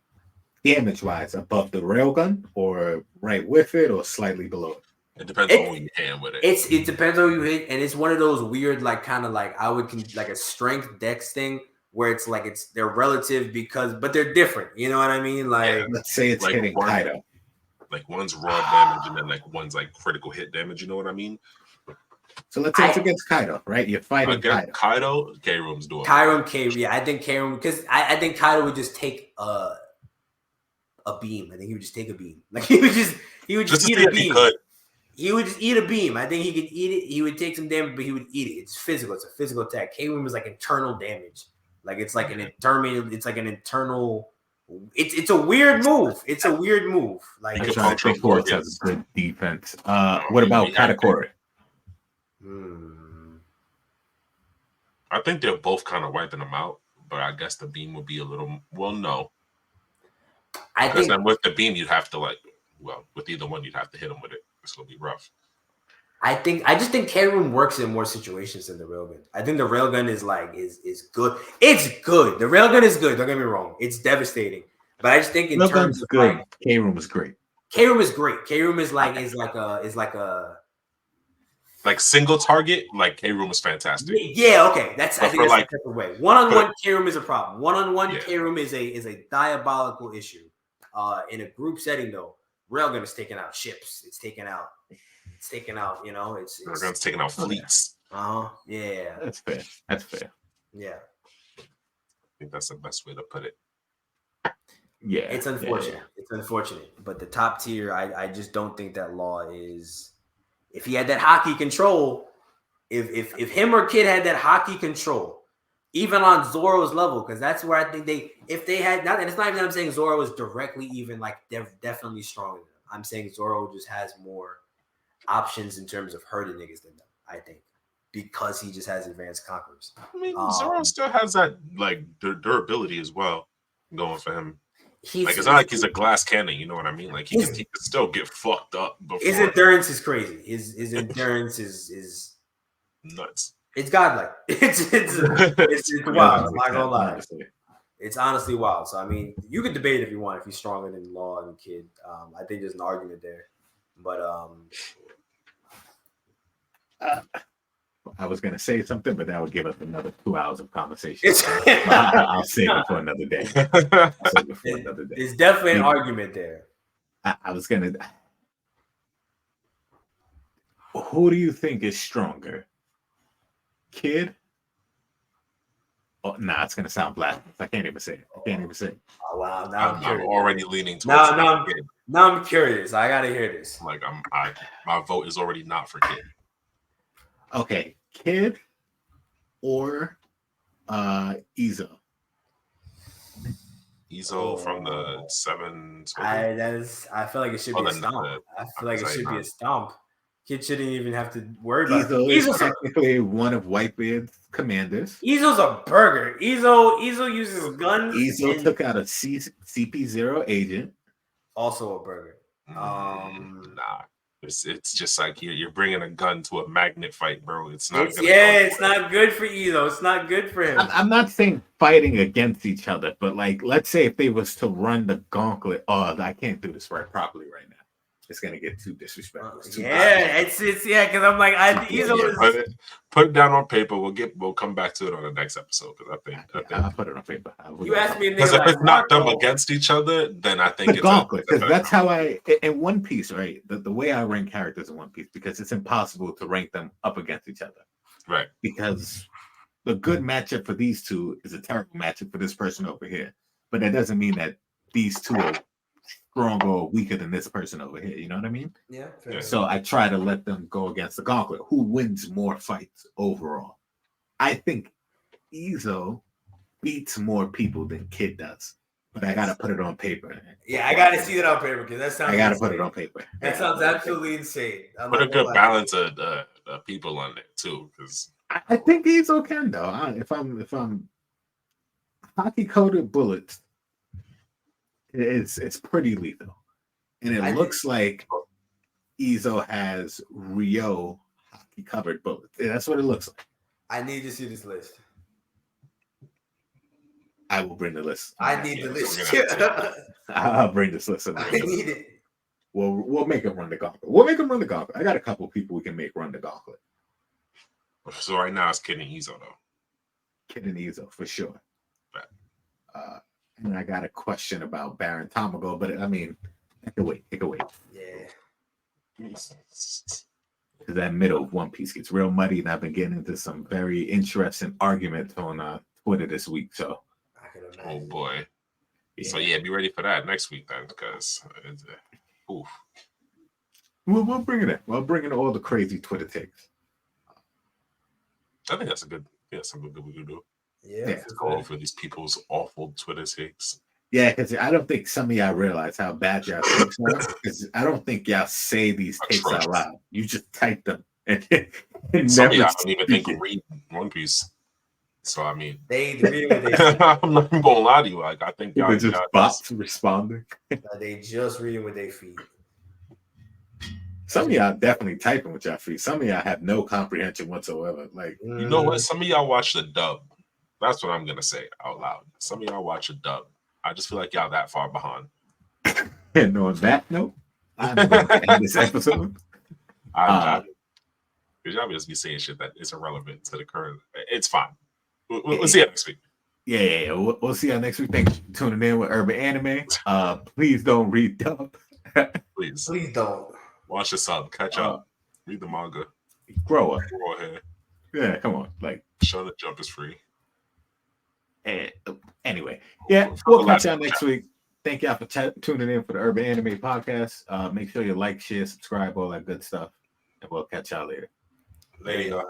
damage wise above the railgun, or right with it, or slightly below it? It depends on who you hit with it. It depends on who you hit, and it's one of those weird, like kind of like like a strength dex thing where it's like they're relative but they're different. You know what I mean? Like let's say it's like hitting Kaido. Like one's raw damage and then like one's like critical hit damage. You know what I mean? So let's say it's against Kaido, right? You're fighting Kaido. K-Room's doing. Yeah, I think K-Room, because I think Kaido would just take a beam. I think he would just take a beam. Like he would just eat a beam. He would just eat a beam. I think he could eat it. He would take some damage, but he would eat it. It's physical. It's a physical attack. K-Room is like internal damage. Like it's like an internal. It's like an internal. It's a weird move. It's a weird move. Like Force has a good defense. What about Katakuri? I think they're both kind of wiping them out, but I guess the beam would be a little. Well, no. I think then with the beam, you'd have to with either one, you'd have to hit them with it. It's gonna be rough. I just think K-Room works in more situations than the railgun. I think the railgun is good. It's good. The railgun is good. Don't get me wrong. It's devastating. But I just think in terms of good, K-Room is great. K-Room is great. K-Room is like single target. Like K-Room is fantastic. Yeah. Okay. I think that's the type of way. One-on-one K-Room is a problem. One-on-one K-Room is a diabolical issue. In a group setting though, railgun is taking out ships. It's taking out, Railgun's taking out fleets. Yeah. That's fair. Yeah. I think that's the best way to put it. Yeah. It's unfortunate. It's unfortunate. But the top tier, I just don't think that Law is. If he had that hockey control, if him or Kid had that hockey control, even on Zoro's level, because that's where I think if they had not, and it's not even that I'm saying Zoro is directly even like definitely stronger than them. I'm saying Zoro just has more options in terms of hurting niggas than them, I think, because he just has Advanced Conquerors. I mean, Zoro still has that like durability as well going for him. It's not like he's a glass cannon, you know what I mean? Like he can still get fucked up. His endurance is crazy. His endurance is nuts. It's godlike. It's wild. I'm not gonna lie. It's honestly wild. So I mean, you can debate if you want if he's stronger than Law and Kid. I think there's an argument there, but I was gonna say something, but that would give us another 2 hours of conversation. I'll save it for another day. There's definitely an argument there. I was gonna. Who do you think is stronger? Kid? Oh, it's gonna sound blasphemous. I can't even say it. Oh wow! I'm already leaning towards. Now I'm curious. I gotta hear this. Like my vote is already not for Kid. Okay, Kid or Izo. Izo from the 7. I feel like it should be a stomp. I feel like it should be a stomp. Kid shouldn't even have to worry about it. Izo is technically one of Whitebeard's commanders. Izo's a burger. Izo uses guns. Izo took out a CP0 agent. Also a burger. Nah. It's just like you're bringing a gun to a magnet fight, bro. It's not. It's not good for Izo. It's not good for him. I'm not saying fighting against each other, but like, let's say if they was to run the gauntlet. Oh, I can't do this properly right now. It's gonna get too disrespectful. Because I'm like, Izo put it down on paper. We'll come back to it on the next episode because I think I'll put it on paper. You asked me because if it's not them against each other, then I think the gauntlet. Because that's how in One Piece, right? The way I rank characters in One Piece, because it's impossible to rank them up against each other, right? Because the good matchup for these two is a terrible matchup for this person over here. But that doesn't mean that these two are stronger or weaker than this person over here. You know what I mean? Yeah. Yeah. So I try to let them go against the gauntlet. Who wins more fights overall? I think Izo beats more people than Kid does, but I gotta put it on paper. Yeah, I gotta see that on paper because that sounds. I gotta insane. put it on paper. That sounds absolutely insane. Put a good balance of people on there too, because I think Izo can though. If I'm hockey coated bullets, it's pretty lethal, and it looks like Izo has Rio hockey covered bullets. Yeah, that's what it looks like. I need to see this list. I will bring the list. I need the list. I'll bring this list. I need it. We'll make him run the gauntlet. I got a couple people we can make run the gauntlet. So right now it's Kid and Izo though. Kid and Izo for sure. Right. And I got a question about Baron Tamago, but I mean, it could wait. Yeah. Because that middle of One Piece gets real muddy, and I've been getting into some very interesting arguments on Twitter this week. So, oh boy. Yeah. So yeah, be ready for that next week then, because oof. We'll bring it in. We'll bring in all the crazy Twitter takes. I think that's something good we could do. Yeah. Go over these people's awful Twitter takes. Yeah, because I don't think some of y'all realize how bad y'all takes are. Because I don't think y'all say these takes out loud. You just type them. And some of y'all don't even think of read One Piece. So I mean, they read what they I'm not even gonna lie to you. Like I think y'all just bots responding. they just reading what they feed. Some of y'all definitely typing with y'all feet. Some of y'all have no comprehension whatsoever. Like, you know what? Some of y'all watch the dub. That's what I'm gonna say out loud. Some of y'all watch a dub. I just feel like y'all that far behind. And on that note, I'm going to end this episode. Y'all just be saying shit that is irrelevant to the current. It's fine. We'll see you next week. Yeah. We'll see you next week. Thanks for tuning in with Urban Anime. Please don't read dub. Please don't. Watch the sub. Catch up. Read the manga. Grow up. Go ahead. Yeah, come on. Like, Show the Jump is free. Anyway, yeah, we'll catch y'all next week. Thank y'all for tuning in for the Urban Anime Podcast. Make sure you like, share, subscribe, all that good stuff. And we'll catch y'all later. Later.